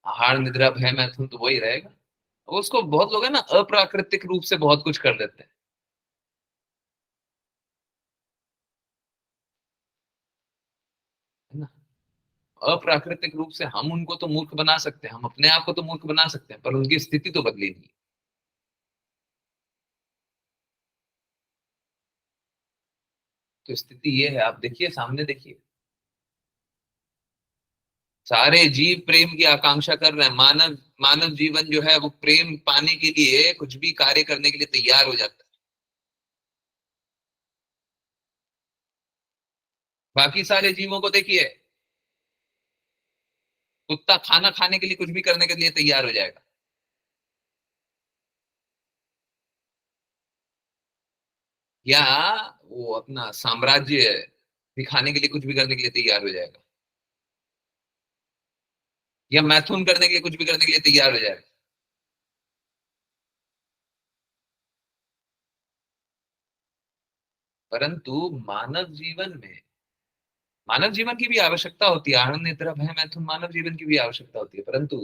आहार निद्रा भय मैथुन तो वही रहेगा। उसको बहुत लोग है ना अप्राकृतिक रूप से बहुत कुछ कर देते हैं, है ना। अप्राकृतिक रूप से हम उनको तो मूर्ख बना सकते हैं, हम अपने आप को तो मूर्ख बना सकते हैं, पर उनकी स्थिति तो बदली नहीं। तो स्थिति ये है, आप देखिए सामने देखिए, सारे जीव प्रेम की आकांक्षा कर रहे हैं। मानव मानव जीवन जो है वो प्रेम पाने के लिए कुछ भी कार्य करने के लिए तैयार हो जाता है। बाकी सारे जीवों को देखिए, कुत्ता खाना खाने के लिए कुछ भी करने के लिए तैयार हो जाएगा, या वो अपना साम्राज्य दिखाने के लिए कुछ भी करने के लिए तैयार हो जाएगा, या मैथुन करने के लिए कुछ भी करने के लिए तैयार हो जाएगा। परंतु मानव जीवन की भी आवश्यकता होती है। आनंद निद्रा भय मैथुन मानव जीवन की भी आवश्यकता होती है, परंतु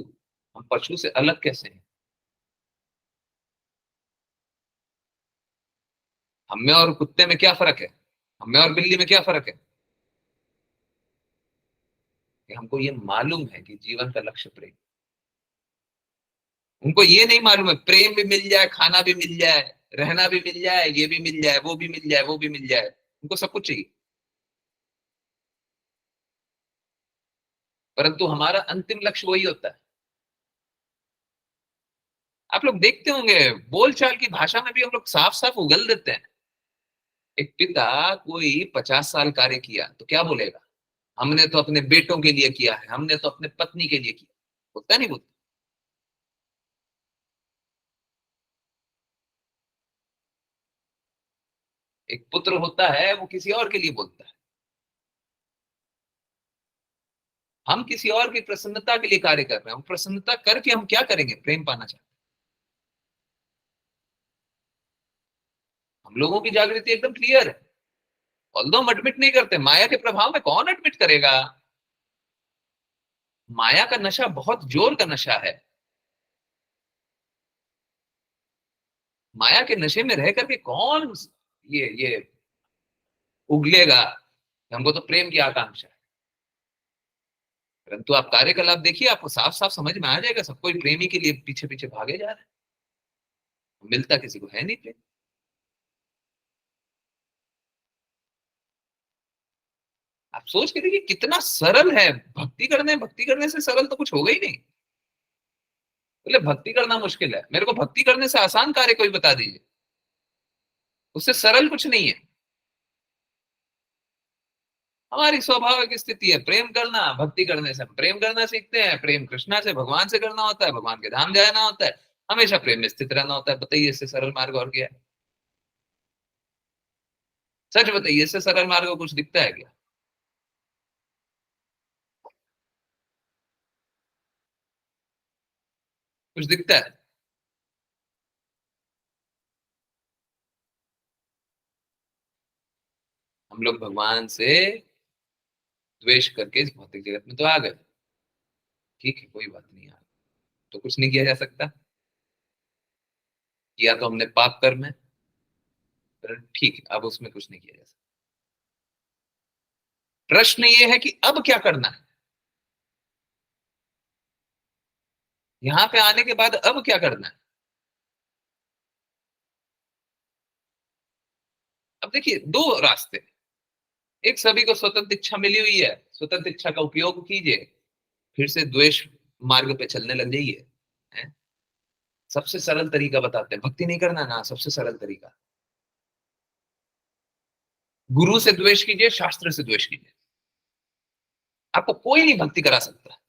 हम पशु से अलग कैसे हैं? हम में और कुत्ते में क्या फर्क है? हम में और बिल्ली में क्या फर्क है? कि हमको ये मालूम है कि जीवन का लक्ष्य प्रेम। उनको ये नहीं मालूम है प्रेम भी मिल जाए, खाना भी मिल जाए, रहना भी मिल जाए, ये भी मिल जाए, वो भी मिल जाए, वो भी मिल जाए, उनको सब कुछ चाहिए। परंतु हमारा अंतिम लक्ष्य वही होता है। आप लोग देखते होंगे बोलचाल की भाषा में भी हम लोग साफ साफ उगल देते हैं। एक पिता कोई 50 साल कार्य किया तो क्या बोलेगा? हमने तो अपने बेटों के लिए किया है, हमने तो अपने पत्नी के लिए किया। बोलता नहीं बोलता? एक पुत्र होता है वो किसी और के लिए बोलता है। हम किसी और की प्रसन्नता के लिए कार्य कर रहे हैं, प्रसन्नता करके हम क्या करेंगे? प्रेम पाना चाहते हैं। हम लोगों की जागृति एकदम क्लियर है, ऑल्दो हम एडमिट नहीं करते। माया के प्रभाव में कौन एडमिट करेगा? माया का नशा बहुत जोर का नशा है। माया के नशे में रह करके कौन ये उगलेगा? हमको तो प्रेम की आकांक्षा है। परंतु आप कार्यकलाप देखिए, आपको साफ साफ समझ में आ जाएगा, सब कोई प्रेमी के लिए पीछे पीछे भागे जा रहे हैं। मिलता किसी को है नहीं प्रेम। आप सोच के देखिए कितना सरल है। भक्ति करने से सरल तो कुछ होगा ही नहीं। बोले भक्ति करना मुश्किल है, मेरे को भक्ति करने से आसान कार्य कोई बता दीजिए, उससे सरल कुछ नहीं है। हमारी स्वाभाविक स्थिति है प्रेम करना। भक्ति करने से हम प्रेम करना सीखते हैं। प्रेम कृष्णा से भगवान से करना होता है, भगवान के धाम जाना होता है, हमेशा प्रेम में स्थित रहना होता है। बताइए इससे सरल मार्ग और क्या है? सच बताइए, इससे सरल मार्ग को कुछ दिखता है क्या? कुछ दिखता है? हम लोग भगवान से द्वेष करके इस भौतिक जगत में तो आ गए। ठीक है, कोई बात नहीं, आ गए तो कुछ नहीं किया जा सकता। किया तो हमने पाप कर्म है, पर ठीक है, अब उसमें कुछ नहीं किया जा सकता। प्रश्न ये है कि अब क्या करना है? यहां पे आने के बाद अब क्या करना है? अब देखिए दो रास्ते। एक, सभी को स्वतंत्र इच्छा मिली हुई है, स्वतंत्र इच्छा का उपयोग कीजिए, फिर से द्वेष मार्ग पे चलने लग जाइए। हैं? सबसे सरल तरीका बताते हैं, भक्ति नहीं करना ना, सबसे सरल तरीका, गुरु से द्वेष कीजिए, शास्त्र से द्वेष कीजिए। आपको कोई नहीं भक्ति करा सकता।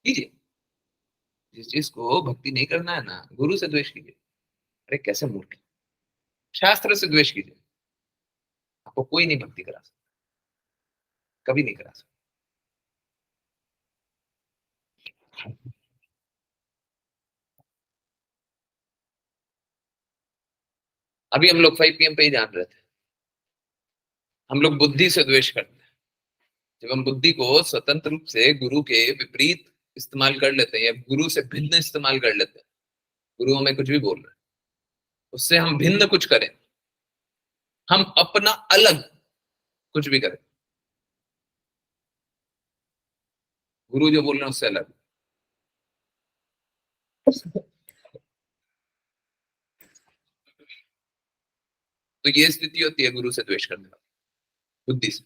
कीजिए। जिस चीज को भक्ति नहीं करना है ना, गुरु से द्वेष कीजिए। अरे कैसे मूर्ख, शास्त्र से द्वेष कीजिए, आपको कोई नहीं भक्ति करा सकता, कभी नहीं करा सकता। अभी हम लोग 5 PM पे ही जान रहे थे, हम लोग बुद्धि से द्वेष करते हैं। जब हम बुद्धि को स्वतंत्र रूप से गुरु के विपरीत इस्तेमाल कर लेते हैं या गुरु से भिन्न इस्तेमाल कर लेते हैं, गुरु हमें कुछ भी बोल रहे हैं, उससे हम भिन्न कुछ करें, हम अपना अलग कुछ भी करें, गुरु जो बोल रहे हैं उससे अलग, तो ये स्थिति होती है गुरु से द्वेष करने वाली, बुद्धि से।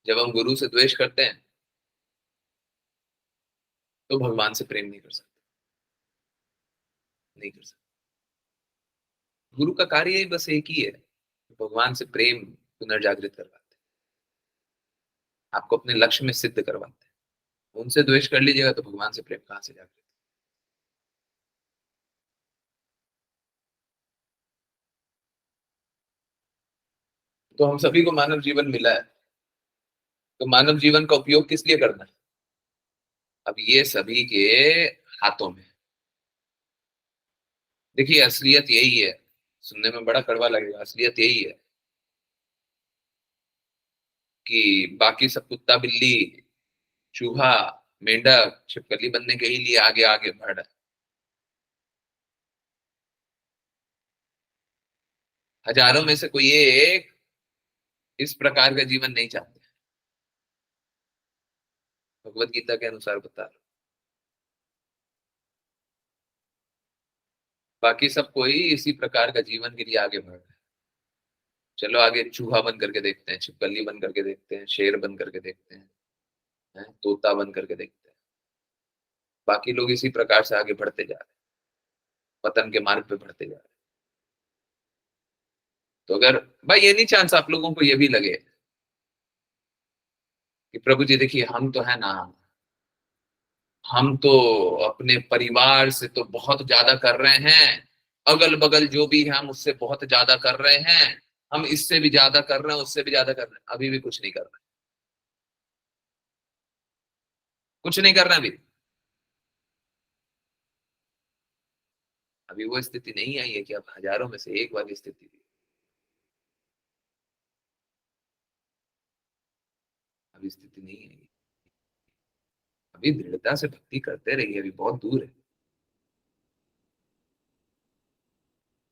जब हम गुरु से द्वेष करते हैं तो भगवान से प्रेम नहीं कर सकते, नहीं कर सकते। गुरु का कार्य ही बस एक ही है, भगवान से प्रेम पुनर्जागृत करवाते हैं, आपको अपने लक्ष्य में सिद्ध करवाते हैं। उनसे द्वेष कर लीजिएगा तो भगवान से प्रेम कहां से जागृत। तो हम सभी को मानव जीवन मिला है, तो मानव जीवन का उपयोग किस लिए करना है? अब ये सभी के हाथों में। देखिए असलियत यही है, सुनने में बड़ा कड़वा लगेगा, असलियत यही है कि बाकी सब कुत्ता बिल्ली चूहा मेंढक छिपकली बनने के ही लिए आगे आगे बढ़ रहा है। हजारों में से कोई एक इस प्रकार का जीवन नहीं चाहते, भगवत गीता के अनुसार बता रहा हूं। बाकी सब कोई इसी प्रकार का जीवन के लिए आगे बढ़ रहा है। चलो आगे चूहा बन करके देखते हैं, छिपकली बन करके देखते हैं, शेर बन करके देखते हैं, तोता बन करके देखते हैं। बाकी लोग इसी प्रकार से आगे बढ़ते जा रहे हैं, पतन के मार्ग पे बढ़ते जा रहे हैं। तो अगर भाई ये नहीं चांस आप लोगों को ये भी लगे कि प्रभु जी देखिए हम तो है ना, हम तो अपने परिवार से तो बहुत ज्यादा कर रहे हैं, अगल बगल जो भी है हम उससे बहुत ज्यादा कर रहे हैं, हम इससे भी ज्यादा कर रहे हैं, उससे भी ज्यादा कर रहे हैं, अभी भी कुछ नहीं कर रहे, कुछ नहीं कर रहे हैं। अभी वो स्थिति नहीं आई है कि अब हजारों में से एक वाली स्थिति थी, अभी स्थिति नहीं आई। अभी दृढ़ता से भक्ति करते रहिए, अभी बहुत दूर है।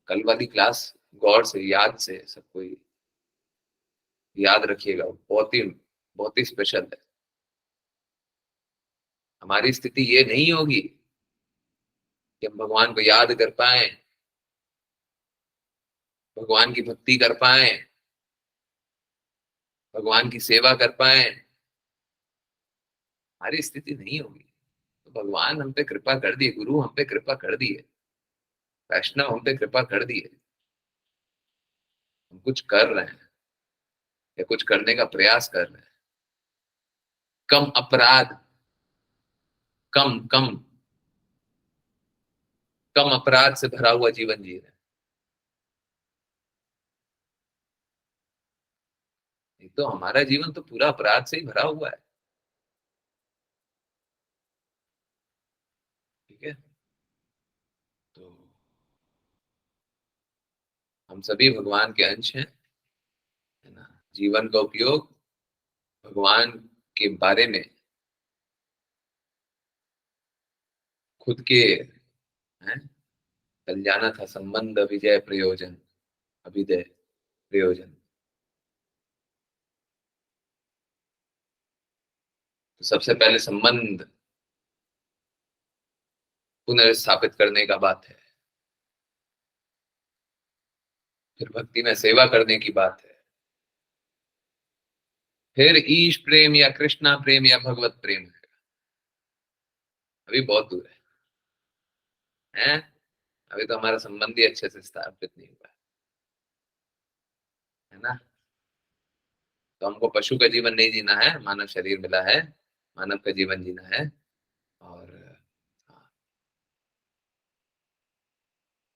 कल वाली क्लास गौर से याद से सबको याद रखिएगा, बहुत ही स्पेशल है। हमारी स्थिति ये नहीं होगी कि हम भगवान को याद कर पाए, भगवान की भक्ति कर पाए, भगवान की सेवा कर पाए, हमारी स्थिति नहीं होगी। तो भगवान हम पे कृपा कर दिए, गुरु हम पे कृपा कर दिए, वैष्णव हम पे कृपा कर दिए, हम कुछ कर रहे हैं या कुछ करने का प्रयास कर रहे हैं, कम अपराध, कम कम कम अपराध से भरा हुआ जीवन जी रहे हैं। नहीं तो हमारा जीवन तो पूरा अपराध से ही भरा हुआ है। ठीक है, तो हम सभी भगवान के अंश हैं, है ना। जीवन का उपयोग भगवान के बारे में खुद के, हैं, कल जाना था संबंध विजय प्रयोजन अभिदय प्रयोजन। तो सबसे पहले संबंध पुनर्स्थापित करने का बात है, फिर भक्ति में सेवा करने की बात है, फिर ईश प्रेम या कृष्णा प्रेम या भगवत प्रेम है। अभी बहुत दूर है, अभी तो हमारा संबंध ही अच्छे से स्थापित नहीं हुआ है ना। तो हमको पशु का जीवन नहीं जीना है, मानव शरीर मिला है, मानव का जीवन जीना है। और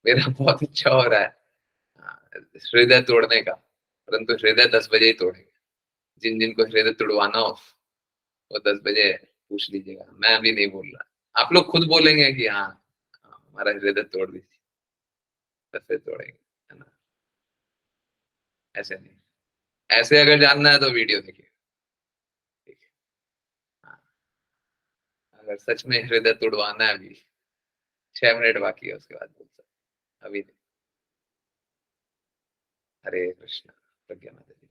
मेरा बहुत इच्छा हो रहा है हृदय तोड़ने का, परंतु हृदय 10 बजे ही तोड़ेंगे। जिन जिनको हृदय तोड़वाना हो वो 10 बजे पूछ लीजिएगा, मैं अभी नहीं बोल रहा। आप लोग खुद बोलेंगे कि हाँ हमारा हृदय तोड़ दीजिए, 10 बजे तोड़ेंगे, है ना? ऐसे नहीं, ऐसे अगर जानना है तो वीडियो देखिए, ठीक है? हाँ, अगर सच में हृदय तोड़वाना है, अभी 6 मिनट बाकी है, उसके बाद बोल सकते, अभी नहीं। हरे कृष्ण। प्रज्ञा माता जी।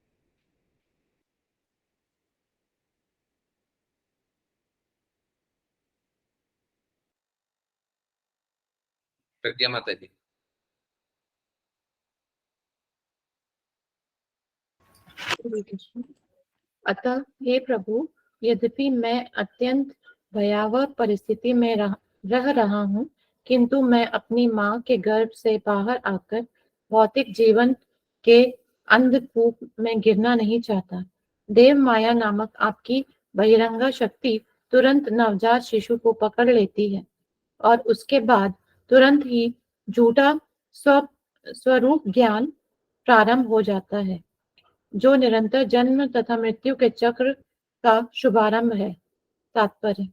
प्रज्ञा माता जी। अतः हे प्रभु, यद्यपि मैं अत्यंत भयावह परिस्थिति में रह रहा हूँ, किंतु मैं अपनी माँ के गर्भ से बाहर आकर भौतिक जीवन के अंधकूप में गिरना नहीं चाहता। देव माया नामक आपकी बहिरंगा शक्ति तुरंत नवजात शिशु को पकड़ लेती है और उसके बाद तुरंत ही झूठा स्वरूप ज्ञान प्रारंभ हो जाता है, जो निरंतर जन्म तथा मृत्यु के चक्र का शुभारंभ है। तात्पर्य: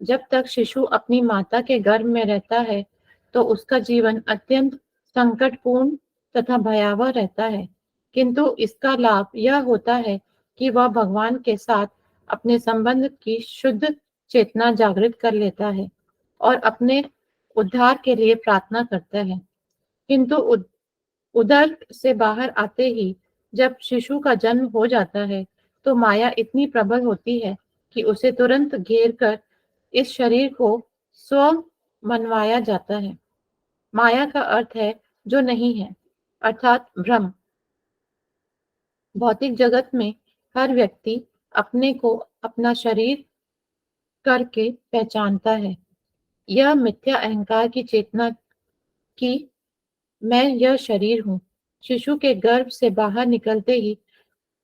जब तक शिशु अपनी माता के गर्भ में रहता है तो उसका जीवन अत्यंत संकटपूर्ण तथा भयावह रहता है, किंतु इसका लाभ यह होता है कि वह भगवान के साथ अपने संबंध की शुद्ध चेतना जागृत कर लेता है और अपने उद्धार के लिए प्रार्थना करता है। किंतु उदर से बाहर आते ही जब शिशु का जन्म हो जाता है तो माया इतनी प्रबल होती है कि उसे तुरंत घेर कर इस शरीर को स्व मनवाया जाता है। माया का अर्थ है जो नहीं है, अर्थात भ्रम। भौतिक जगत में हर व्यक्ति अपने को अपना शरीर करके पहचानता है। यह मिथ्या अहंकार की चेतना की मैं यह शरीर हूँ शिशु के गर्भ से बाहर निकलते ही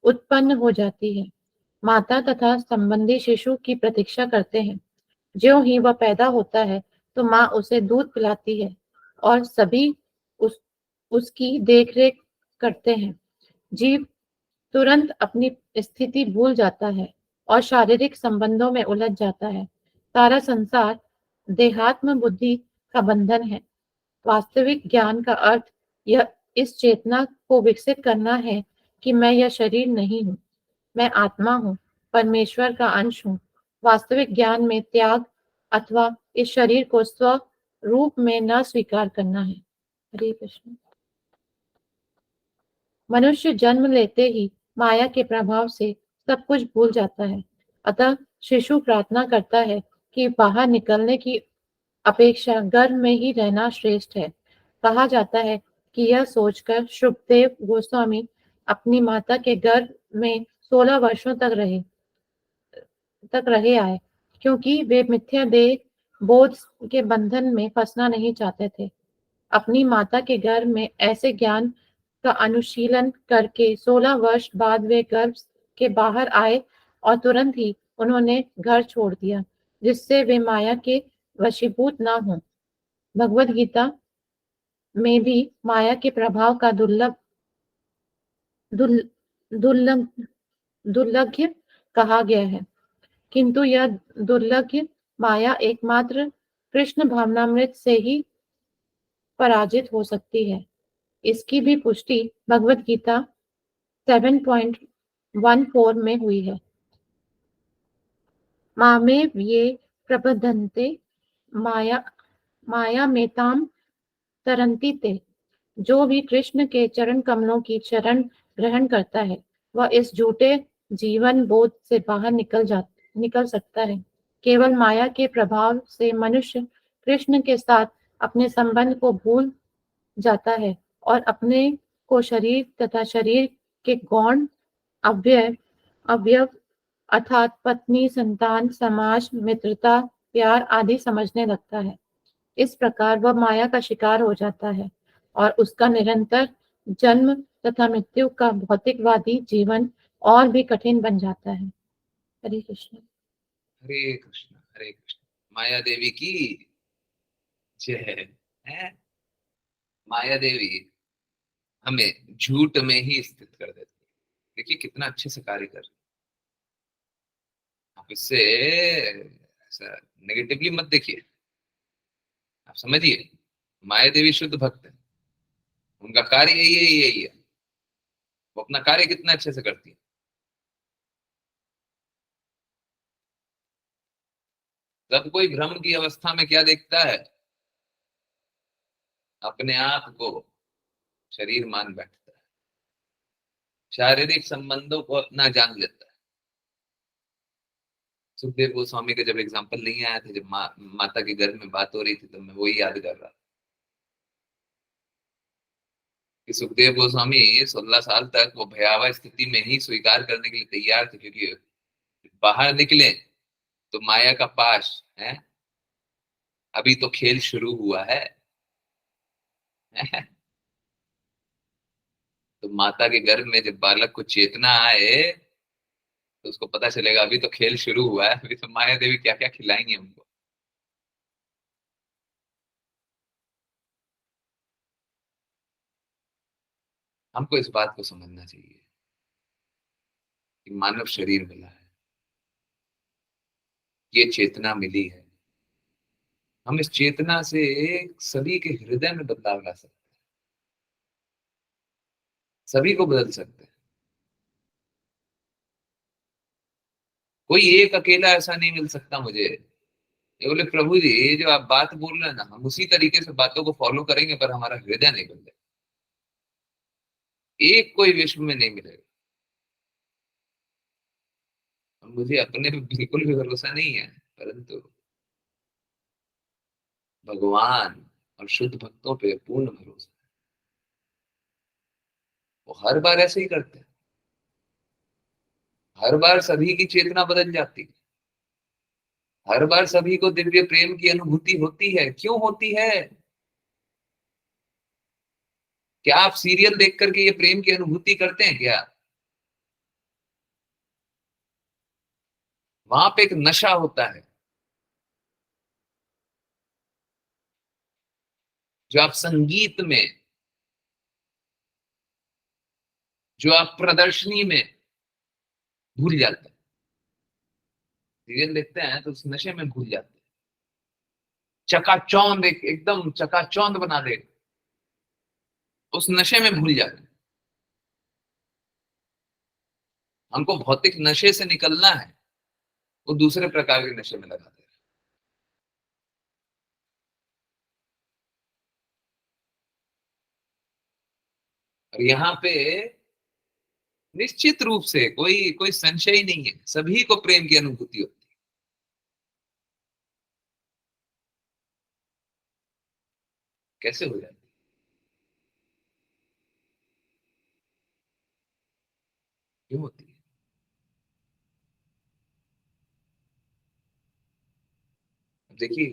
उत्पन्न हो जाती है। माता तथा संबंधी शिशु की प्रतीक्षा करते हैं। ज्यों ही वह पैदा होता है तो माँ उसे दूध पिलाती है और सभी उसकी देखरेख करते हैं। जीव तुरंत अपनी स्थिति भूल जाता है और शारीरिक संबंधों में उलझ जाता है। सारा संसार देहात्म बुद्धि का बंधन है। वास्तविक ज्ञान का अर्थ यह इस चेतना को विकसित करना है कि मैं यह शरीर नहीं हूँ, मैं आत्मा हूँ, परमेश्वर का अंश हूँ। वास्तविक ज्ञान में त्याग अथवा इस शरीर को स्व रूप में न स्वीकार करना है। हरे कृष्ण। मनुष्य जन्म लेते ही माया के प्रभाव से सब कुछ भूल जाता है। अतः शिशु प्रार्थना करता है कि बाहर निकलने की अपेक्षा गर्भ में ही रहना श्रेष्ठ है। कहा जाता है कि यह सोचकर शुभदेव गोस्वामी अपनी माता के गर्भ में 16 वर्षों तक रहे आए, क्योंकि वे मिथ्या देह बोध के बंधन में फंसना नहीं चाहते थे। अपनी माता के गर्भ में ऐसे ज्ञान का अनुशीलन करके 16 वर्ष बाद वे गर्भ के बाहर आए और तुरंत ही उन्होंने घर छोड़ दिया, जिससे वे माया के वशीभूत न हों। भगवद गीता में भी माया के प्रभाव का दुल, दुर्लभ दुर्लभ्य कहा गया है, किंतु यह दुर्लभ्य माया एकमात्र कृष्ण भावनामृत से ही पराजित हो सकती है। इसकी भी पुष्टि भगवद गीता 7.14 में हुई है। मामे ये प्रबधन्ते माया माया मेताम तरंती ते। जो भी कृष्ण के चरण कमलों की शरण ग्रहण करता है वह इस झूठे जीवन बोध से बाहर निकल सकता है। केवल माया के प्रभाव से मनुष्य कृष्ण के साथ अपने संबंध को भूल जाता है और अपने को शरीर तथा शरीर के गौण अवयव अवयव अर्थात पत्नी, संतान, समाज, मित्रता, प्यार आदि समझने लगता है। इस प्रकार वह माया का शिकार हो जाता है और उसका निरंतर जन्म तथा मृत्यु का भौतिकवादी जीवन और भी कठिन बन जाता है। हरे कृष्ण। हरे कृष्ण। हरे कृष्ण। माया देवी की जय है। माया देवी हमें झूठ में ही स्थित कर देती है। देखिए कितना अच्छे से कार्य कर रही है। आप इससे ऐसा नेगेटिवली मत देखिए, आप समझिए माया देवी शुद्ध भक्त है, उनका कार्य यही है। वो अपना कार्य कितना अच्छे से करती है। जब कोई भ्रम की अवस्था में क्या देखता है, अपने आप को शरीर मान बैठता है, शारीरिक संबंधों को अपना जान लेता है। सुखदेव गोस्वामी का जब एग्जाम्पल नहीं आया था, जब माता के घर में बात हो रही थी, तो मैं वही याद कर रहा था कि सुखदेव गोस्वामी 16 साल तक वो भयावह स्थिति में ही स्वीकार करने के लिए तैयार थे, क्योंकि बाहर निकले तो माया का पाश है, अभी तो खेल शुरू हुआ है। तो माता के गर्भ में जब बालक को चेतना आए तो उसको पता चलेगा अभी तो खेल शुरू हुआ है, अभी तो माया देवी क्या क्या खिलाएंगे हमको। हमको इस बात को समझना चाहिए कि मानव शरीर मिला है, ये चेतना मिली है, हम इस चेतना से सभी के हृदय में बदलाव ला सकते हैं, सभी को बदल सकते हैं। कोई एक अकेला ऐसा नहीं मिल सकता मुझे। ये बोले प्रभु जी ये जो आप बात बोल रहे हैं ना, हम उसी तरीके से बातों को फॉलो करेंगे, पर हमारा हृदय नहीं बदलेगा। एक कोई विश्व में नहीं मिलेगा। और मुझे अपने पे बिल्कुल भी भरोसा नहीं है, परंतु भगवान और शुद्ध भक्तों पे पूर्ण भरोसा है। वो हर बार ऐसे ही करते हैं, हर बार सभी की चेतना बदल जाती है, हर बार सभी को दिव्य प्रेम की अनुभूति होती है। क्यों होती है? क्या आप सीरियल देख करके ये प्रेम की अनुभूति करते हैं क्या? वहां पे एक नशा होता है, जो आप संगीत में, जो आप प्रदर्शनी में भूल जाते हैं। सीरियल देखते हैं तो उस नशे में भूल जाते हैं। चकाचौंध एकदम चकाचौंध बना दे, उस नशे में भूल जाते हैं। हमको भौतिक नशे से निकलना है, वो दूसरे प्रकार के नशे में लगाते हैं। और यहाँ पे निश्चित रूप से कोई कोई संशय ही नहीं है, सभी को प्रेम की अनुभूति होती है। कैसे हो जाती है? क्यों होती है? देखिए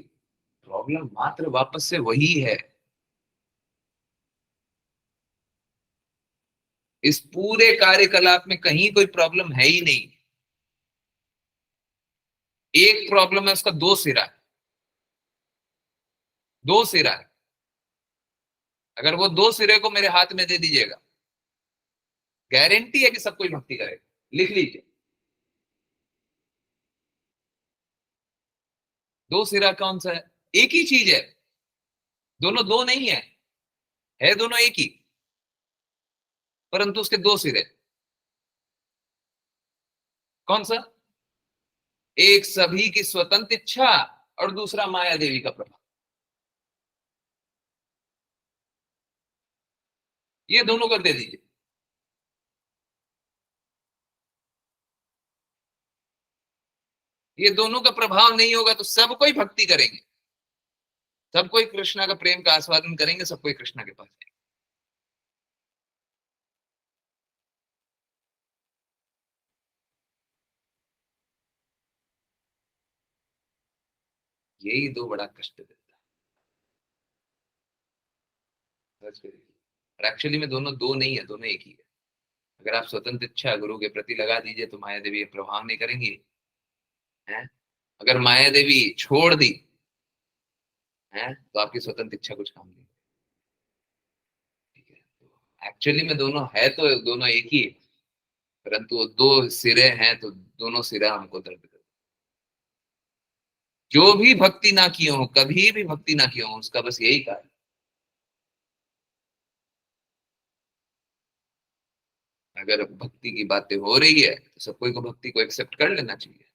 प्रॉब्लम मात्र वापस से वही है। इस पूरे कार्यकलाप में कहीं कोई प्रॉब्लम है ही नहीं। एक प्रॉब्लम है, उसका दो सिरा है, दो सिरा है। अगर वो दो सिरे को मेरे हाथ में दे दीजिएगा, गारंटी है कि सब कोई भक्ति करेगा। लिख लीजिए, दो सिरा कौन सा है? एक ही चीज है, दोनों दो नहीं है दोनों एक ही, परंतु उसके दो सिरे। कौन सा? एक सभी की स्वतंत्र इच्छा और दूसरा माया देवी का प्रभाव। ये दोनों कर दे दीजिए। ये दोनों का प्रभाव नहीं होगा तो सब कोई भक्ति करेंगे, सब कोई कृष्णा का प्रेम का आस्वादन करेंगे, सब कोई कृष्णा के पास जाएंगे। यही दो बड़ा कष्ट देता है। और एक्चुअली में दोनों दो नहीं है, दोनों एक ही है। अगर आप स्वतंत्र इच्छा गुरु के प्रति लगा दीजिए तो माया देवी प्रभाव नहीं करेंगी, है। अगर माया देवी छोड़ दी है तो आपकी स्वतंत्र इच्छा कुछ काम नहीं। एक्चुअली में दोनों है तो दोनों एक ही है, परंतु वो दो सिरे हैं तो दोनों सिरा हमको दर्द कर। जो भी भक्ति ना किए हो, कभी भी भक्ति ना किए हो, उसका बस यही कारण। अगर भक्ति की बातें हो रही है तो सब कोई को भक्ति को एक्सेप्ट कर लेना चाहिए,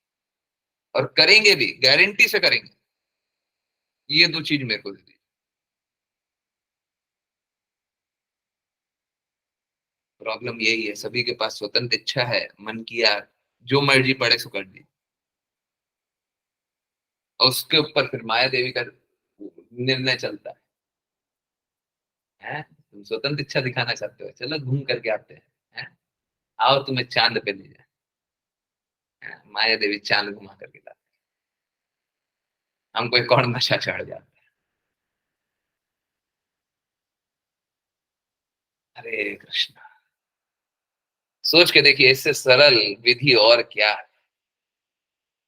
और करेंगे भी, गारंटी से करेंगे। ये दो चीज मेरे को दे दी। प्रॉब्लम यही है, सभी के पास स्वतंत्र इच्छा है, मन किया जो मर्जी पड़े सो कर दी, और उसके ऊपर फिर माया देवी का निर्णय चलता है। तुम स्वतंत्र इच्छा दिखाना चाहते हो, चलो घूम करके आते हैं। आओ तुम्हें चांद पे ले जाए, माया देवी चांद घुमा करके लाते, हमको एक और नशा चढ़ जाता है। हरे कृष्ण। सोच के देखिए, इससे सरल विधि और क्या है?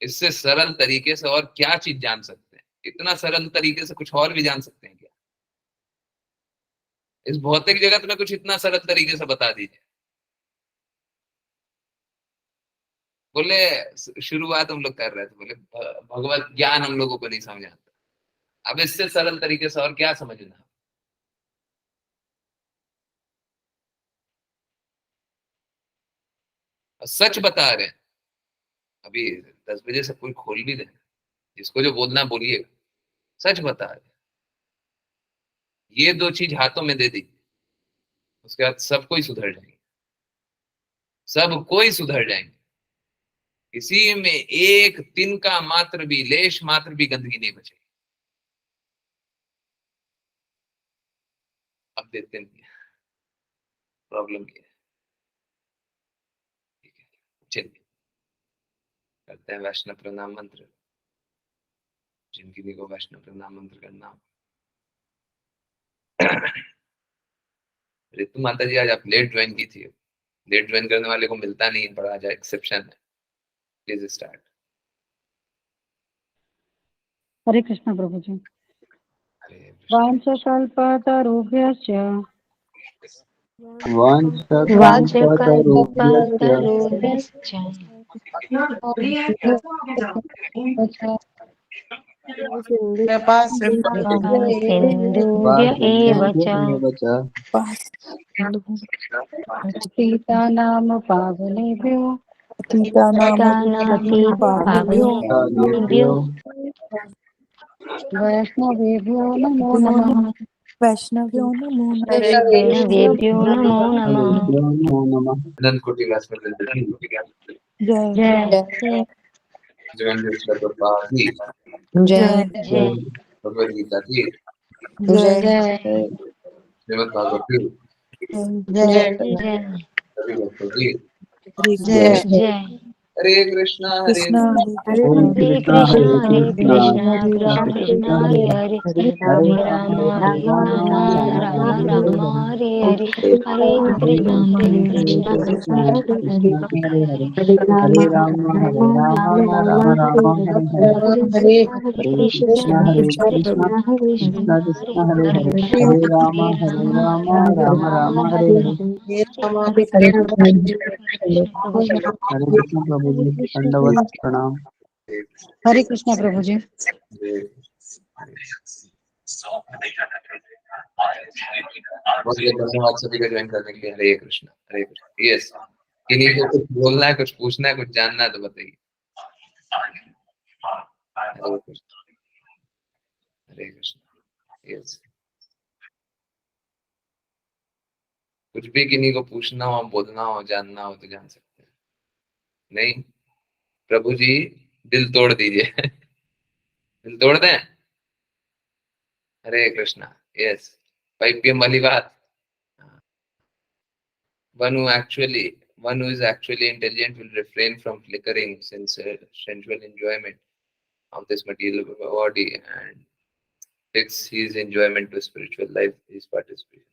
इससे सरल तरीके से और क्या चीज जान सकते हैं? इतना सरल तरीके से कुछ और भी जान सकते हैं क्या? इस भौतिक जगत में कुछ इतना सरल तरीके से बता दीजिए। बोले शुरुआत हम लोग कर रहे थे, बोले भगवत ज्ञान हम लोगों को नहीं समझ आता। अब इससे सरल तरीके से और क्या समझना? सच बता रहे हैं। अभी 10 बजे से कोई खोल भी दे, जिसको जो बोलना बोलिए, सच बता रहे हैं। ये दो चीज हाथों में दे दी, उसके बाद सब कोई सुधर जाएंगे, सब कोई सुधर जाएंगे। इसी में एक तिनका मात्र भी, लेश मात्र भी गंदगी नहीं बचेगी। अब देते नहीं, प्रॉब्लम क्या है? ठीक है, चलिए करते हैं वैष्णव प्रणाम मंत्र। जिनकी को वैष्णव प्रणाम मंत्र करना हो। रितु माता जी, आज आप लेट ज्वाइन की थी। लेट ज्वाइन करने वाले को मिलता नहीं है, बड़ा आज एक्सेप्शन है। Please start. हरे कृष्ण प्रभु जी। हरे कृष्ण। वाञ्छकल्पतरुभ्यश्च कृपा सिन्धुभ्य एव च पतितानां पावनेभ्यो पावनेभ्यो वैष्णवेभ्यो नमो नमः। वैष्णव्यो नमो वैष्णवेभ्यो नमो नमः। अनंत कोटि वैष्णव जय जय जी, जय जय भगवद गीता जी, जय जय श्रीमद भागवत जी, जय जय सभी भक्तों जी। हरे जय कृष्ण जय। हरे कृष्णा हरे कृष्ण हरे हरे कृष्ण कृष्ण कृष्ण हरे कृष्ण हरे हरे हरे राम राम राम हरे हरे हरे कृष्ण कृष्ण हरे राम राम राम हरे हरे कृष्ण हरे कृष्ण कृष्ण कृष्ण कृष्ण हरे कृष्ण हरे हरे हरे हरे राम राम राम हरे हरे। हरे हरे कृष्ण प्रभु जी, दंडवत प्रणाम। हरे कृष्ण प्रभु जी। बहुत बहुत धन्यवाद सभी का ज्वाइन करने के लिए। हरे कृष्ण हरे कृष्ण। यस, किन्हीं को कुछ बोलना है, कुछ पूछना है, कुछ जानना है तो बताइए। हरे कृष्ण हरे कृष्ण। यस, कुछ भी किन्हीं को पूछना हो, बोलना हो, जानना हो तो जान सकते हैं। नहीं, प्रभु जी दिल तोड़ दीजिए। दिल तोड़ दें। हरे कृष्णा। यस, 5 PM वाली बात। One who is actually intelligent will refrain from flickering sensual enjoyment of this material body and fix his enjoyment to spiritual life, his participation.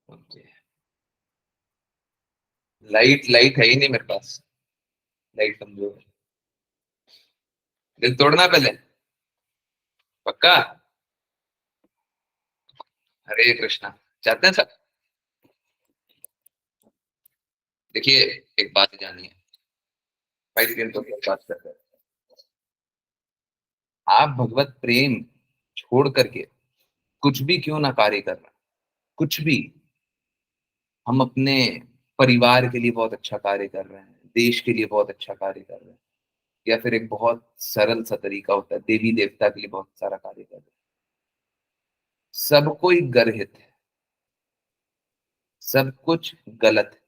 Okay. Light है ही नहीं मेरे पास, लाइट कमजोर है। दिल तोड़ना पहले, पक्का? हरे कृष्णा। चाहते हैं सब? देखिए एक बात जानिए भाई, प्रेम तो क्या बात करते हैं आप, भगवत प्रेम छोड़ करके कुछ भी क्यों ना कार्य कर रहे हैं, कुछ भी। हम अपने परिवार के लिए बहुत अच्छा कार्य कर रहे हैं, देश के लिए बहुत अच्छा कार्य कर रहे हैं, या फिर एक बहुत सरल सा तरीका होता है देवी देवता के लिए बहुत सारा कार्य कर रहे हैं। सब कोई गर्हित है, सब कुछ गलत है,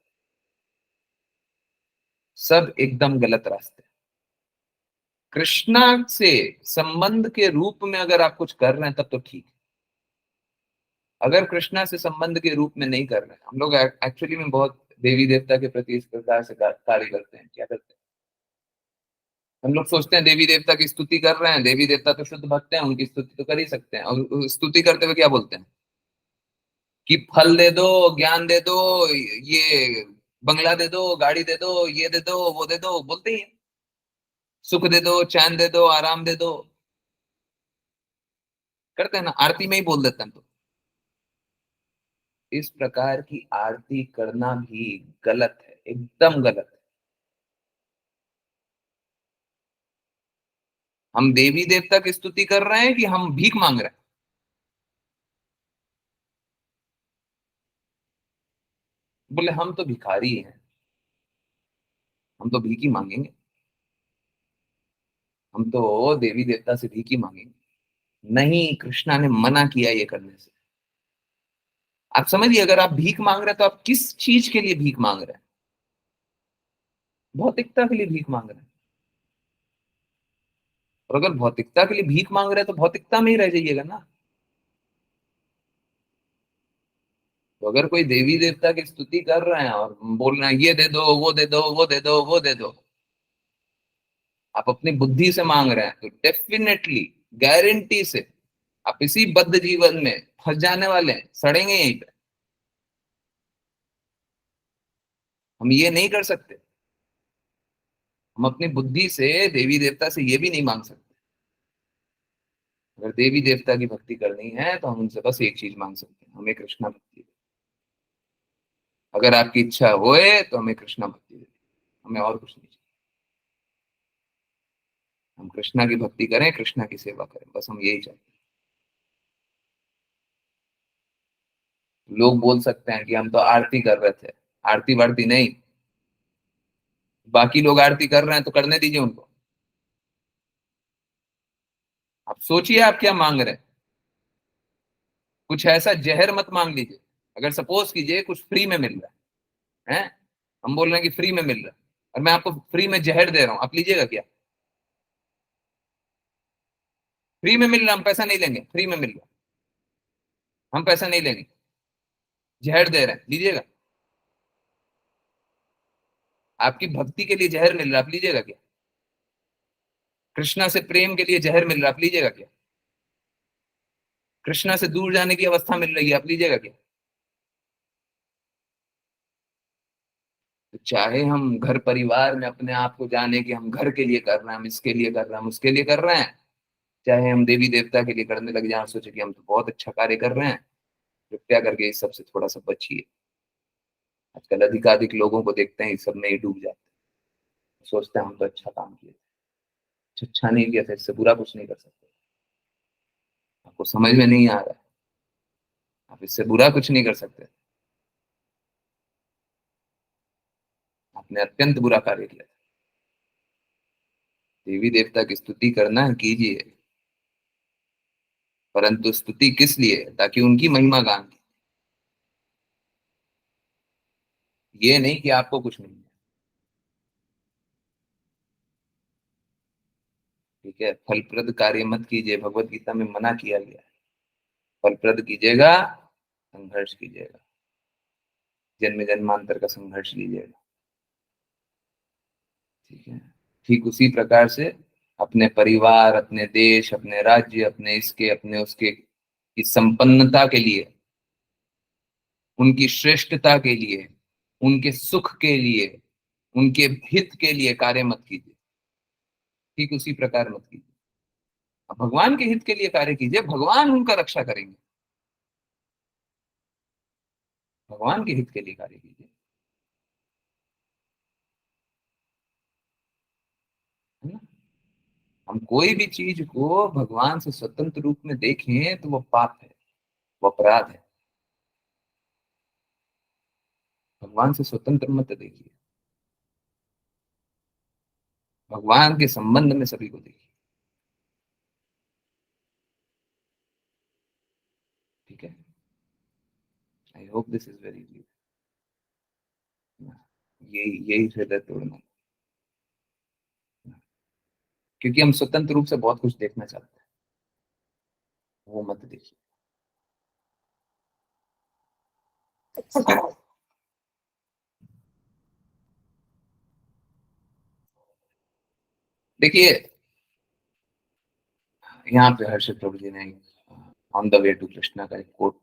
सब एकदम गलत रास्ते। कृष्णा से संबंध के रूप में अगर आप कुछ कर रहे हैं तब तो ठीक है। अगर कृष्णा से संबंध के रूप में नहीं कर रहे हैं, हम लोग एक्चुअली में बहुत देवी देवता के प्रति इस प्रकार से कार्य करते हैं। क्या करते हैं, हम लोग सोचते हैं देवी देवता की स्तुति कर रहे हैं, देवी देवता तो शुद्ध भक्त हैं, उनकी स्तुति तो कर ही सकते हैं। और स्तुति करते हुए क्या बोलते हैं कि फल दे दो, ज्ञान दे दो, ये बंगला दे दो, गाड़ी दे दो, ये दे दो, वो दे दो, बोलते ही हैं। सुख दे दो, चैन दे दो, आराम दे दो, करते हैं ना, आरती में ही बोल देते हैं। तो इस प्रकार की आरती करना भी गलत है, एकदम गलत है। हम देवी देवता की स्तुति कर रहे हैं कि हम भीख मांग रहे हैं? बोले हम तो भिखारी हैं, हम तो भीख ही मांगेंगे, हम तो देवी देवता से भीख ही मांगेंगे। नहीं, कृष्णा ने मना किया ये करने से। आप समझिए, अगर आप भीख मांग रहे हैं तो आप किस चीज के लिए भीख मांग रहे हैं? भौतिकता के लिए भीख मांग रहे हैं। और अगर भौतिकता के लिए भीख मांग रहे हैं तो भौतिकता में ही रह जाइएगा ना। तो अगर कोई देवी देवता की स्तुति कर रहे हैं और बोल रहे हैं ये दे दो, वो दे दो, वो दे दो, वो दे दो, आप अपनी बुद्धि से मांग रहे हैं, तो डेफिनेटली, गारंटी से आप इसी बद्ध जीवन में फंस जाने वाले हैं, सड़ेंगे यहीं पे। हम ये नहीं कर सकते। हम अपनी बुद्धि से देवी देवता से ये भी नहीं मांग सकते। अगर देवी देवता की भक्ति करनी है तो हम उनसे बस एक चीज मांग सकते हैं, हमें कृष्णा भक्ति दे। अगर आपकी इच्छा होए तो हमें कृष्णा भक्ति दे, हमें और कुछ नहीं चाहिए। हम कृष्णा की भक्ति करें, कृष्णा की सेवा करें, बस हम यही चाहते हैं। लोग बोल सकते हैं कि हम तो आरती कर रहे थे, आरती वारती नहीं, बाकी लोग आरती कर रहे हैं तो करने दीजिए उनको। आप सोचिए आप क्या मांग रहे हैं। कुछ ऐसा जहर मत मांग लीजिए। अगर सपोज कीजिए कुछ फ्री में मिल रहा है, हम बोल रहे हैं कि फ्री में मिल रहा है, और मैं आपको फ्री में जहर दे रहा हूं, आप लीजिएगा क्या? फ्री में मिल रहा, हम पैसा नहीं लेंगे, फ्री में मिल रहा, हम पैसा नहीं लेंगे, जहर दे रहे हैं, लीजिएगा? आपकी भक्ति के लिए जहर मिल रहा, आप लीजिएगा क्या? कृष्णा से प्रेम के लिए जहर मिल रहा, आप लीजिएगा क्या? कृष्णा से दूर जाने की अवस्था मिल रही है, आप लीजिएगा क्या? तो चाहे हम घर परिवार में अपने आप को जाने कि हम घर के लिए कर रहे हैं, हम इसके लिए कर रहे हैं, हम उसके लिए कर रहे हैं, चाहे हम देवी देवता के लिए करने लग जाए, सोचे कि हम तो बहुत अच्छा कार्य कर रहे हैं, कृपया करके इस सबसे थोड़ा सा बचिए। आजकल अधिकाधिक लोगों को देखते हैं इस सब में ही डूब जाते हैं, सोचते हैं हम तो अच्छा काम किए, अच्छा नहीं किया था, इससे बुरा कुछ नहीं कर सकते। आपको समझ में नहीं आ रहा है, आप इससे बुरा कुछ नहीं कर सकते, आपने अत्यंत बुरा कार्य किया। देवी देवता की स्तुति करना है कीजिए, परंतु स्तुति किस लिए? ताकि उनकी महिमा गान, ये नहीं कि आपको कुछ नहीं है। ठीक है, फलप्रद कार्य मत कीजिए, भगवत गीता में मना किया गया है। फलप्रद कीजिएगा, संघर्ष कीजिएगा, जन्म जन्मांतर का संघर्ष लीजिएगा। ठीक है, ठीक उसी प्रकार से अपने परिवार, अपने देश, अपने राज्य, अपने इसके, अपने उसके की संपन्नता के लिए, उनकी श्रेष्ठता के लिए, उनके सुख के लिए, उनके हित के लिए कार्य मत कीजिए। ठीक उसी प्रकार मत कीजिए, अब भगवान के हित के लिए कार्य कीजिए, भगवान उनका रक्षा करेंगे। भगवान के हित के लिए कार्य कीजिए, है ना। हम कोई भी चीज को भगवान से स्वतंत्र रूप में देखें तो वो पाप है, वो अपराध है। भगवान से स्वतंत्र मत देखिए, भगवान के संबंध में सभी को देखिए, ठीक है। I hope this is very clear. यही यही हृदय तोड़ना, क्योंकि हम स्वतंत्र रूप से बहुत कुछ देखना चाहते हैं, वो मत देखिए। देखिए, यहाँ पे हर्षित प्रभु जी ने on the way to Krishna का एक कोट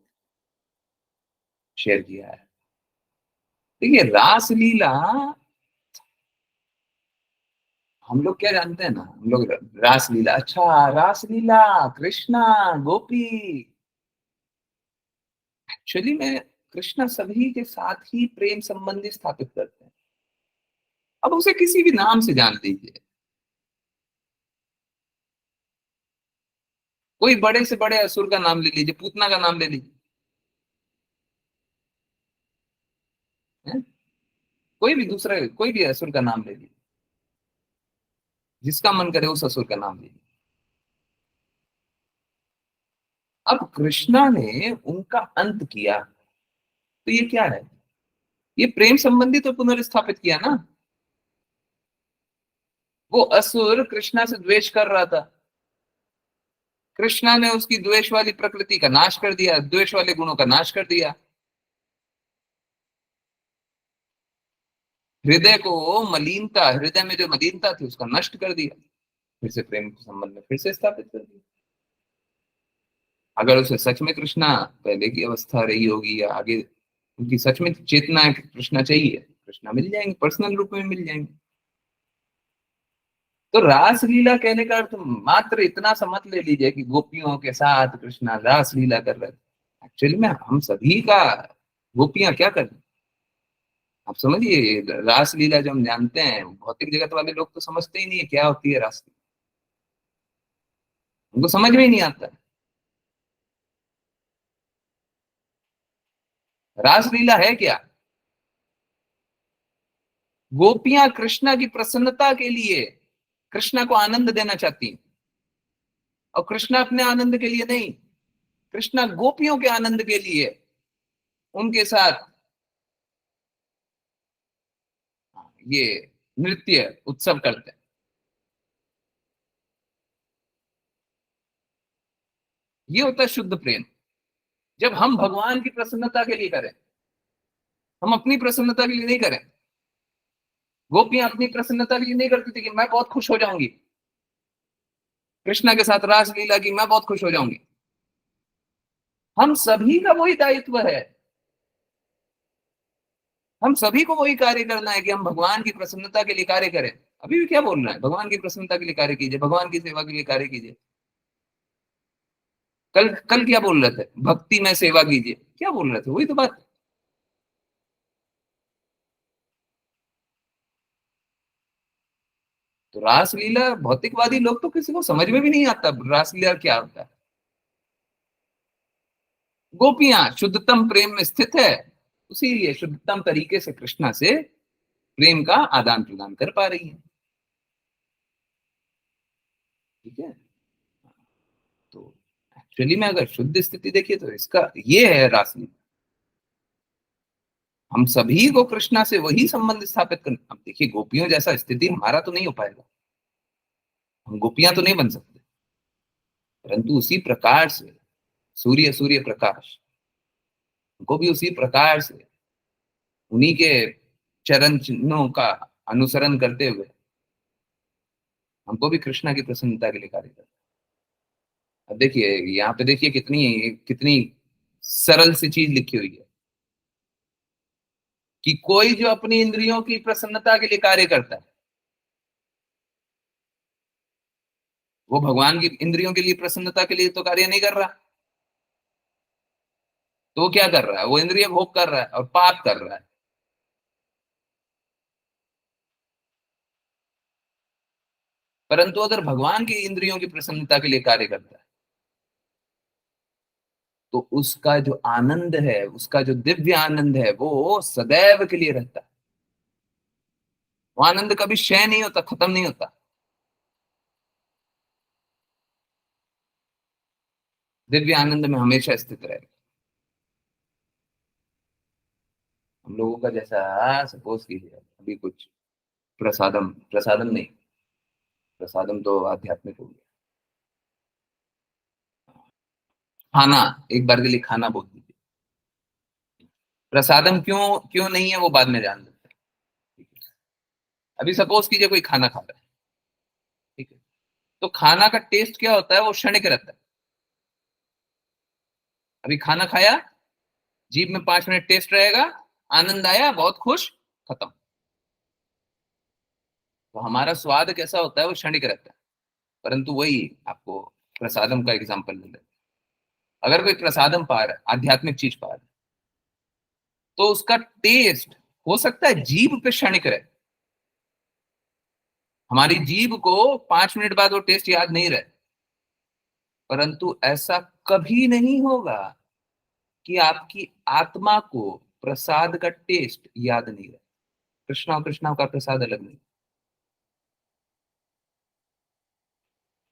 शेयर किया है। देखिए, रासलीला, हम लोग क्या जानते हैं ना, हम लोग रासलीला, अच्छा रासलीला, कृष्णा, गोपी, एक्चुअली में कृष्णा सभी के साथ ही प्रेम संबंधी स्थापित करते हैं। अब उसे किसी भी नाम से जान लीजिए, कोई बड़े से बड़े असुर का नाम ले लीजिए, पूतना का नाम ले लीजिए, हैं? कोई भी दूसरा, कोई भी असुर का नाम ले लीजिए, जिसका मन करे उस असुर का नाम लीजिए। अब कृष्णा ने उनका अंत किया, तो ये क्या है? ये प्रेम संबंधी तो पुनर्स्थापित किया ना। वो असुर कृष्णा से द्वेष कर रहा था, कृष्णा ने उसकी द्वेष वाली प्रकृति का नाश कर दिया, द्वेष वाले गुणों का नाश कर दिया, हृदय को मलिनता, हृदय में जो मलिनता थी उसका नष्ट कर दिया, फिर से प्रेम संबंध में फिर से स्थापित कर दिया। अगर उसे सच में कृष्णा पहले की अवस्था रही होगी या आगे उनकी सच में चेतना है कि कृष्णा चाहिए, कृष्णा मिल जाएंगे, पर्सनल रूप में मिल जाएंगे। तो रासलीला कहने का अर्थ मात्र इतना सा मत ले लीजिए कि गोपियों के साथ कृष्णा रासलीला कर रहे थे। एक्चुअली में हम सभी का गोपियां क्या कर रही, आप समझिए। रासलीला जो हम जानते हैं, भौतिक जगत वाले लोग तो समझते ही नहीं है क्या होती है रासलीला, उनको समझ में ही नहीं आता। रासलीला है क्या? गोपियां कृष्णा की प्रसन्नता के लिए कृष्णा को आनंद देना चाहती हैं, और कृष्णा अपने आनंद के लिए नहीं, कृष्णा गोपियों के आनंद के लिए उनके साथ ये नृत्य उत्सव करते हैं। ये होता है शुद्ध प्रेम, जब हम भगवान की प्रसन्नता के लिए करें, हम अपनी प्रसन्नता के लिए नहीं करें। गोपियां अपनी प्रसन्नता के लिए नहीं करती थी कि मैं बहुत खुश हो जाऊंगी कृष्णा के साथ रासलीला की, मैं बहुत खुश हो जाऊंगी। हम सभी का वही दायित्व है, हम सभी को वही कार्य करना है कि हम भगवान की प्रसन्नता के लिए कार्य करें। अभी भी क्या बोल रहे हैं? भगवान की प्रसन्नता के लिए कार्य कीजिए, भगवान की सेवा के लिए कार्य कीजिए। कल कल क्या बोल रहे थे? भक्ति में सेवा कीजिए, क्या बोल रहे थे? वही तो बात। तो रासलीला, भौतिकवादी लोग तो किसी को समझ में भी नहीं आता रासलीला क्या होता है। गोपियां शुद्धतम प्रेम में स्थित है, उसी शुद्धतम तरीके से कृष्णा से प्रेम का आदान प्रदान कर पा रही है, ठीक है। तो एक्चुअली में अगर शुद्ध स्थिति देखिए तो इसका ये है रासलीला। हम सभी को कृष्णा से वही संबंध स्थापित करना। अब देखिए, गोपियों जैसा स्थिति हमारा तो नहीं हो पाएगा, हम गोपियां तो नहीं बन सकते, परंतु उसी प्रकार से सूर्य सूर्य प्रकाश को भी उसी प्रकार से उन्हीं के चरण चिन्हों का अनुसरण करते हुए हमको भी कृष्णा की प्रसन्नता के लिए कार्य करना है। अब देखिए, यहाँ पे देखिए कितनी कितनी सरल सी चीज लिखी हुई है कि कोई जो अपनी इंद्रियों की प्रसन्नता के लिए कार्य करता है, वो भगवान की इंद्रियों के लिए प्रसन्नता के लिए तो कार्य नहीं कर रहा। तो वो क्या कर रहा है, वो इंद्रिय भोग कर रहा है और पाप कर रहा है। परंतु अगर भगवान की इंद्रियों की प्रसन्नता के लिए कार्य करता है तो उसका जो आनंद है, उसका जो दिव्य आनंद है, वो सदैव के लिए रहता है। वो आनंद कभी क्षय नहीं होता, खत्म नहीं होता। दिव्य आनंद में हमेशा स्थित रहेगा। हम लोगों का जैसा सपोज कीजिए अभी कुछ प्रसादम, प्रसादम नहीं, प्रसादम तो आध्यात्मिक हो गया, खाना, एक बार के लिए खाना बोल दीजिए। प्रसादम क्यों क्यों नहीं है वो बाद में जान लेते हैं। अभी सपोज कीजिए कोई खाना खा रहा है, ठीक है, तो खाना का टेस्ट क्या होता है, वो क्षणिक रहता है। अभी खाना खाया, जीभ में 5 मिनट टेस्ट रहेगा, आनंद आया, बहुत खुश, खत्म। तो हमारा स्वाद कैसा होता है, वो क्षणिक रहता है। परंतु वही आपको प्रसादम का एग्जाम्पल मिल रहा है। अगर कोई प्रसादम पा रहा है, आध्यात्मिक चीज पा रहा है, तो उसका टेस्ट हो सकता है जीभ पे क्षणिक रहे। हमारी जीभ को 5 मिनट बाद वो टेस्ट याद नहीं रहे। परंतु ऐसा कभी नहीं होगा कि आपकी आत्मा को प्रसाद का टेस्ट याद नहीं रहे। कृष्णा और कृष्णा का प्रसाद अलग नहीं।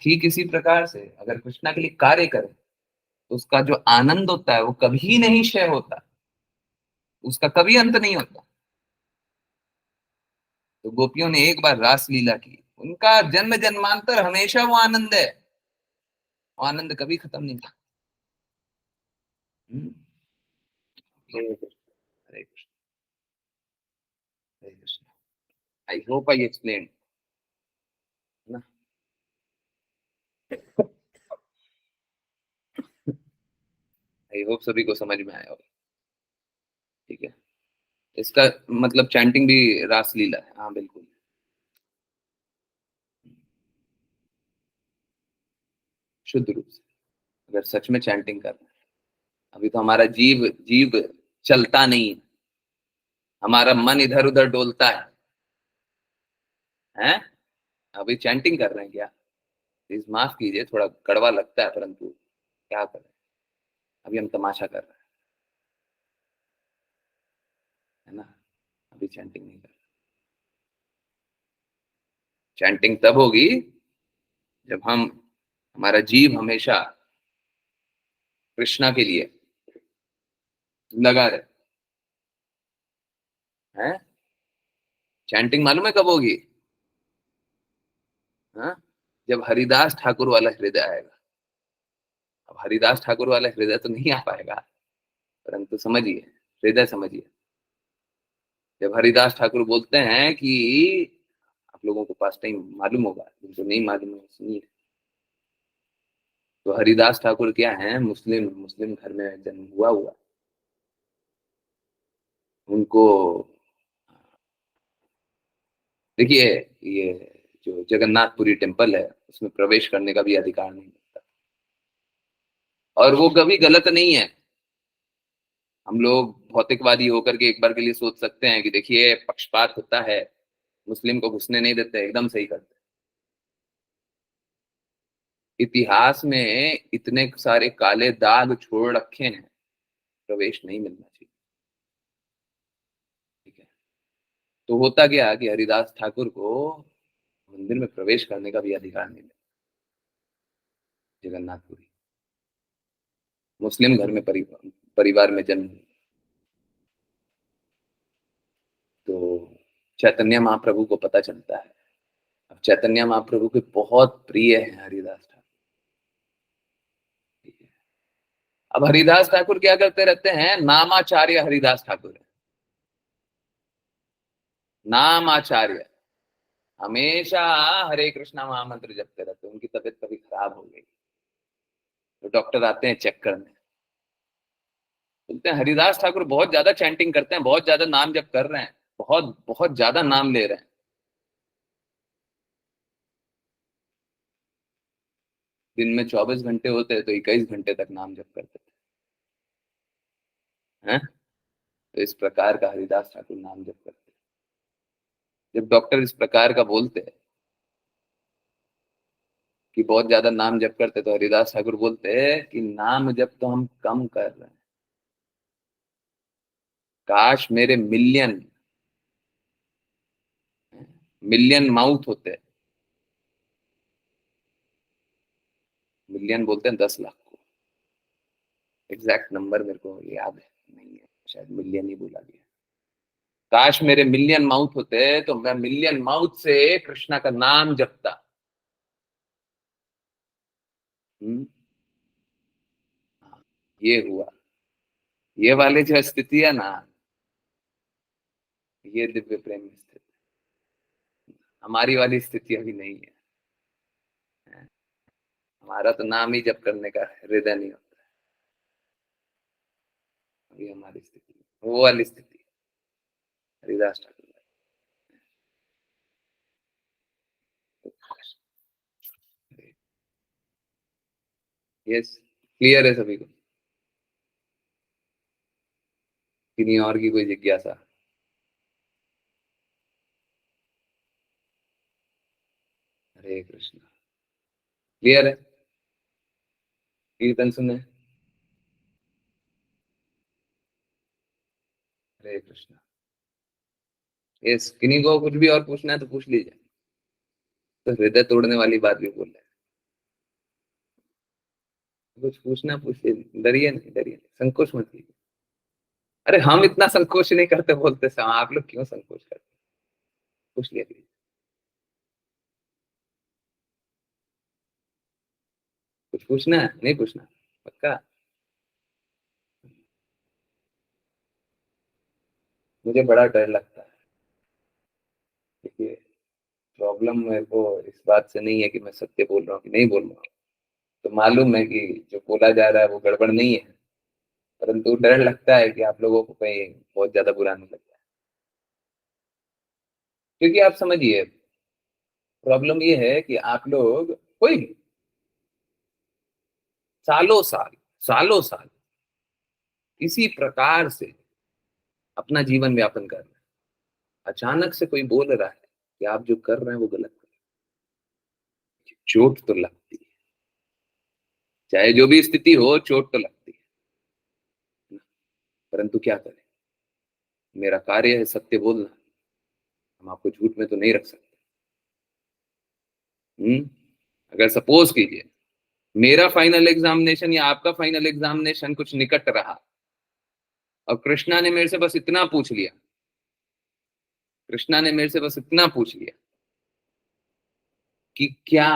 ठीक इसी प्रकार से अगर कृष्णा के लिए कार्य करें तो उसका जो आनंद होता है वो कभी नहीं क्षय होता, उसका कभी अंत नहीं होता। तो गोपियों ने एक बार रास लीला की, उनका जन्म जन्मांतर हमेशा वो आनंद है, वो आनंद कभी खत्म नहीं था। हम्म। Hare Krishna, Hare Krishna, Hare Krishna. I hope I explain ना। आई होप सभी को समझ में आया होगा। ठीक है, इसका मतलब चैंटिंग भी रास लीला है। हाँ बिल्कुल। शुद्ध रूप से अगर सच में चैंटिंग करना है। अभी तो हमारा जीव जीव चलता नहीं है, हमारा मन इधर उधर डोलता है। अभी चैंटिंग कर रहे हैं क्या? प्लीज माफ कीजिए, थोड़ा कड़वा लगता है, परंतु क्या करें, अभी हम तमाशा कर रहे हैं, है ना। अभी चैंटिंग नहीं कर रहे। चैंटिंग तब होगी जब हम, हमारा जीव हमेशा कृष्णा के लिए लगा रहे हैं। चैंटिंग मालूम है कब होगी? हाँ, जब हरिदास ठाकुर वाला हृदय आएगा। अब हरिदास ठाकुर वाला हृदय तो नहीं आ पाएगा, परंतु समझिए, हृदय समझिए। जब हरिदास ठाकुर बोलते हैं कि, आप लोगों को पास टाइम मालूम होगा, जिनको नहीं मालूम है सुनिए। तो हरिदास ठाकुर क्या है, मुस्लिम मुस्लिम घर में जन्म हुआ हुआ। उनको देखिए, ये जो जगन्नाथपुरी टेम्पल है उसमें प्रवेश करने का भी अधिकार नहीं मिलता। और वो कभी गलत नहीं है। हम लोग भौतिकवादी होकर के एक बार के लिए सोच सकते हैं कि देखिए पक्षपात होता है, मुस्लिम को घुसने नहीं देते, एकदम सही करते। इतिहास में इतने सारे काले दाग छोड़ रखे हैं, प्रवेश नहीं मिलना चाहिए। ठीक है, तो होता क्या कि हरिदास ठाकुर को मंदिर में प्रवेश करने का भी अधिकार नहीं मिला। जगन्नाथपुरी मुस्लिम घर में परिवार में जन्म हुआ। तो चैतन्य महाप्रभु को पता चलता है। अब चैतन्य महाप्रभु के बहुत प्रिय है हरिदास ठाकुर। ठीक है? अब हरिदास ठाकुर क्या करते रहते हैं, नामाचार्य हरिदास ठाकुर है, नामाचार्य। हमेशा हरे कृष्णा महामंत्र जपते रहते हैं। उनकी तबीयत कभी खराब हो गई तो डॉक्टर आते हैं चेक करने, बोलते हैं हरिदास ठाकुर बहुत ज्यादा चैंटिंग करते हैं, बहुत ज्यादा नाम जप कर रहे हैं, बहुत बहुत ज्यादा नाम ले रहे हैं। दिन में 24 घंटे होते हैं तो 21 घंटे तक नाम जप करते थे। हैं? तो इस प्रकार का हरिदास ठाकुर नाम जप करते हैं। जब डॉक्टर इस प्रकार का बोलते हैं कि बहुत ज्यादा नाम जप करते, तो हरिदास ठाकुर बोलते हैं कि नाम जप तो हम कम कर रहे हैं, काश मेरे मिलियन मिलियन माउथ होते। मिलियन बोलते हैं 10 लाख को, एग्जैक्ट नंबर मेरे को याद है नहीं है, शायद मिलियन ही बोला गया। काश मेरे मिलियन माउथ होते तो मैं मिलियन माउथ से कृष्णा का नाम जपता। ये हुआ, ये वाले जो स्थिति है ना, ये दिव्य प्रेम स्थिति। हमारी वाली स्थिति अभी नहीं है। हमारा तो नाम ही जप करने का हृदय नहीं होता है। अभी हमारी स्थिति वो वाली स्थिति हरिदास ठाकुर। यस, क्लियर है सभी को? किन्हीं और की कोई जिज्ञासा? हरे कृष्ण, क्लियर है? कीर्तन सुने? हरे कृष्ण। यस, किन्हीं को कुछ भी और पूछना है तो पूछ लीजिए। तो हृदय तोड़ने वाली बात भी बोल रहे हैं। कुछ पूछना पूछ लीजिए, डरिए नहीं, डरिए नहीं, संकोच मत कीजिए। अरे हम इतना संकोच नहीं करते बोलते समय, आप लोग क्यों संकोच करते? पूछ लिया कीजिए। कुछ पूछना है? नहीं पूछना? पक्का? मुझे बड़ा डर लगता है। देखिए, प्रॉब्लम मेरे को इस बात से नहीं है कि मैं सत्य बोल रहा हूँ कि नहीं बोल रहा हूँ। तो मालूम है कि जो बोला जा रहा है वो गड़बड़ नहीं है, परंतु डर लगता है कि आप लोगों को कहीं बहुत ज्यादा बुरा नहीं लगता है। क्योंकि आप समझिए, प्रॉब्लम ये है कि आप लोग कोई भी सालों साल इसी प्रकार से अपना जीवन व्यापन कर रहे हैं। अचानक से कोई बोल रहा है कि आप जो कर रहे हैं वो गलत कर रहे हैं, चोट तो लगती है। चाहे जो भी स्थिति हो, चोट तो लगती है। परंतु क्या करें, मेरा कार्य है सत्य बोलना। हम आपको झूठ में तो नहीं रख सकते। अगर सपोज कीजिए मेरा फाइनल एग्जामिनेशन या आपका फाइनल एग्जामिनेशन कुछ निकट रहा और कृष्णा ने मेरे से बस इतना पूछ लिया, कृष्णा ने मेरे से बस इतना पूछ लिया कि क्या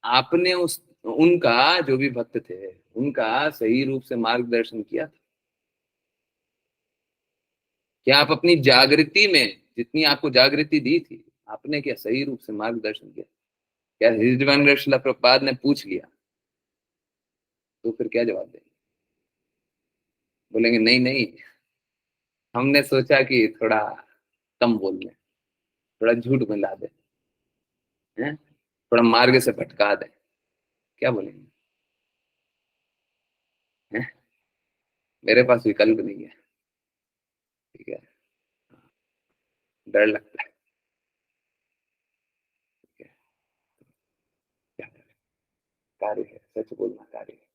आपने उस उनका जो भी भक्त थे उनका सही रूप से मार्गदर्शन किया था? क्या आप अपनी जागृति में जितनी आपको जागृति दी थी, आपने क्या सही रूप से मार्गदर्शन किया? क्या हृदय शिला प्रभुपाद ने पूछ लिया तो फिर क्या जवाब देंगे? बोलेंगे नहीं नहीं, हमने सोचा कि थोड़ा कम बोल दें, थोड़ा झूठ मिला दें, हैं? थोड़ा मार्ग से भटका दें। क्या बोलेंगे? हैं? मेरे पास विकल्प नहीं है। ठीक है, डर लगता है। ठीक है, क्या करें? कार्य है, सच बोलना कार्य है,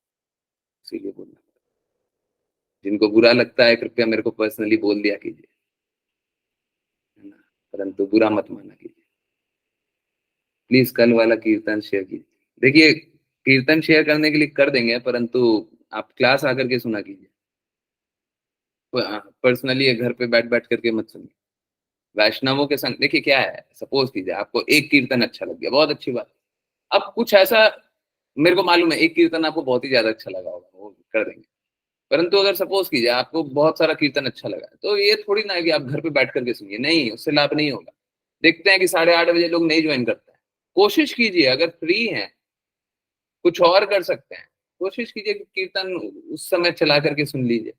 इसीलिए बोलना। जिनको बुरा लगता है कृपया मेरे को पर्सनली बोल दिया कीजिए, है ना? परंतु बुरा मत माना कीजिए। प्लीज कल वाला कीर्तन शेयर कीजिए। देखिए, कीर्तन शेयर करने के लिए कर देंगे, परंतु आप क्लास आकर के सुना कीजिए। पर्सनली घर पे बैठ बैठ करके मत सुनिए। वैष्णवों के संग देखिए क्या है, सपोज कीजिए आपको एक कीर्तन अच्छा लग गया, बहुत अच्छी बात। अब कुछ ऐसा, मेरे को मालूम है एक कीर्तन आपको बहुत ही ज्यादा अच्छा लगा होगा, वो कर देंगे। परंतु अगर सपोज कीजिए आपको बहुत सारा कीर्तन अच्छा लगा, तो ये थोड़ी ना है कि आप घर पे बैठ करके सुनिए, नहीं, उससे लाभ नहीं होगा। देखते हैं कि 8:30 बजे लोग नहीं ज्वाइन करते हैं। कोशिश कीजिए, अगर फ्री हैं कुछ और कर सकते हैं, कोशिश कीजिए कि कीर्तन उस समय चला करके सुन लीजिए,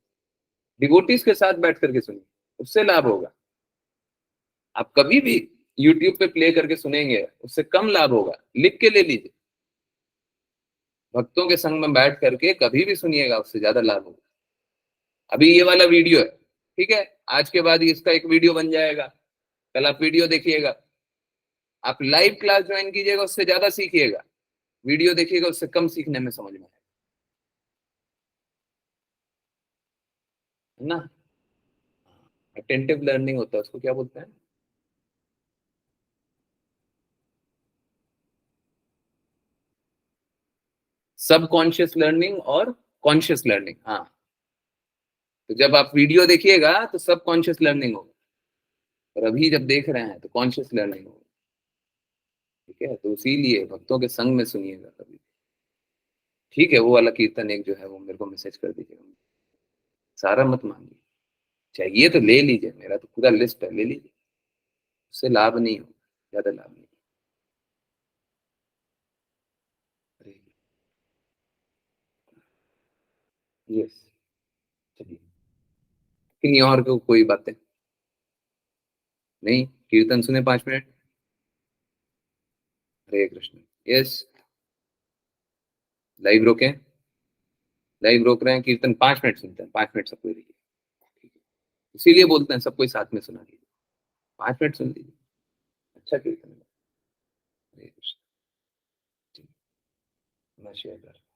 डिवोटीज के साथ बैठ करके सुनिए, उससे लाभ होगा। आप कभी भी यूट्यूब पे प्ले करके सुनेंगे उससे कम लाभ होगा। लिख के ले लीजिए, भक्तों के संग में बैठ करके कभी भी सुनिएगा, उससे ज्यादा लाभ होगा। अभी ये वाला वीडियो है, ठीक है, आज के बाद इसका एक वीडियो बन जाएगा, कल आप वीडियो देखिएगा, आप लाइव क्लास ज्वाइन कीजिएगा, उससे ज्यादा सीखिएगा, वीडियो देखिएगा उससे कम सीखने में समझ में आएगा, है ना। अटेंटिव लर्निंग होता है, उसको क्या बोलते हैं? सबकॉन्शियस लर्निंग और कॉन्शियस लर्निंग। हाँ, तो जब आप वीडियो देखिएगा तो सबकॉन्शियस लर्निंग होगा, और अभी जब देख रहे हैं तो कॉन्शियस लर्निंग होगा, ठीक है। तो इसीलिए भक्तों के संग में सुनिएगा कभी, ठीक है। वो वाला कीर्तन एक जो है वो मेरे को मैसेज कर दीजिएगा, सारा मत मांगिए, चाहिए तो ले लीजिए, मेरा तो पूरा लिस्ट है, ले लीजिए, उससे लाभ नहीं हो, ज्यादा लाभ नहीं। यस, चलिए, किन्हीं और को कोई बातें नहीं? कीर्तन सुने 5 मिनट। हरे कृष्ण। यस, लाइव रोकें, लाइव रोक रहे हैं, कीर्तन 5 मिनट सुनते हैं, 5 मिनट सबको देखिए, इसीलिए बोलते हैं सबको साथ में सुना लीजिए, 5 मिनट सुन लीजिए, अच्छा कीर्तन है। हरे कृष्ण। नमः शिवाय।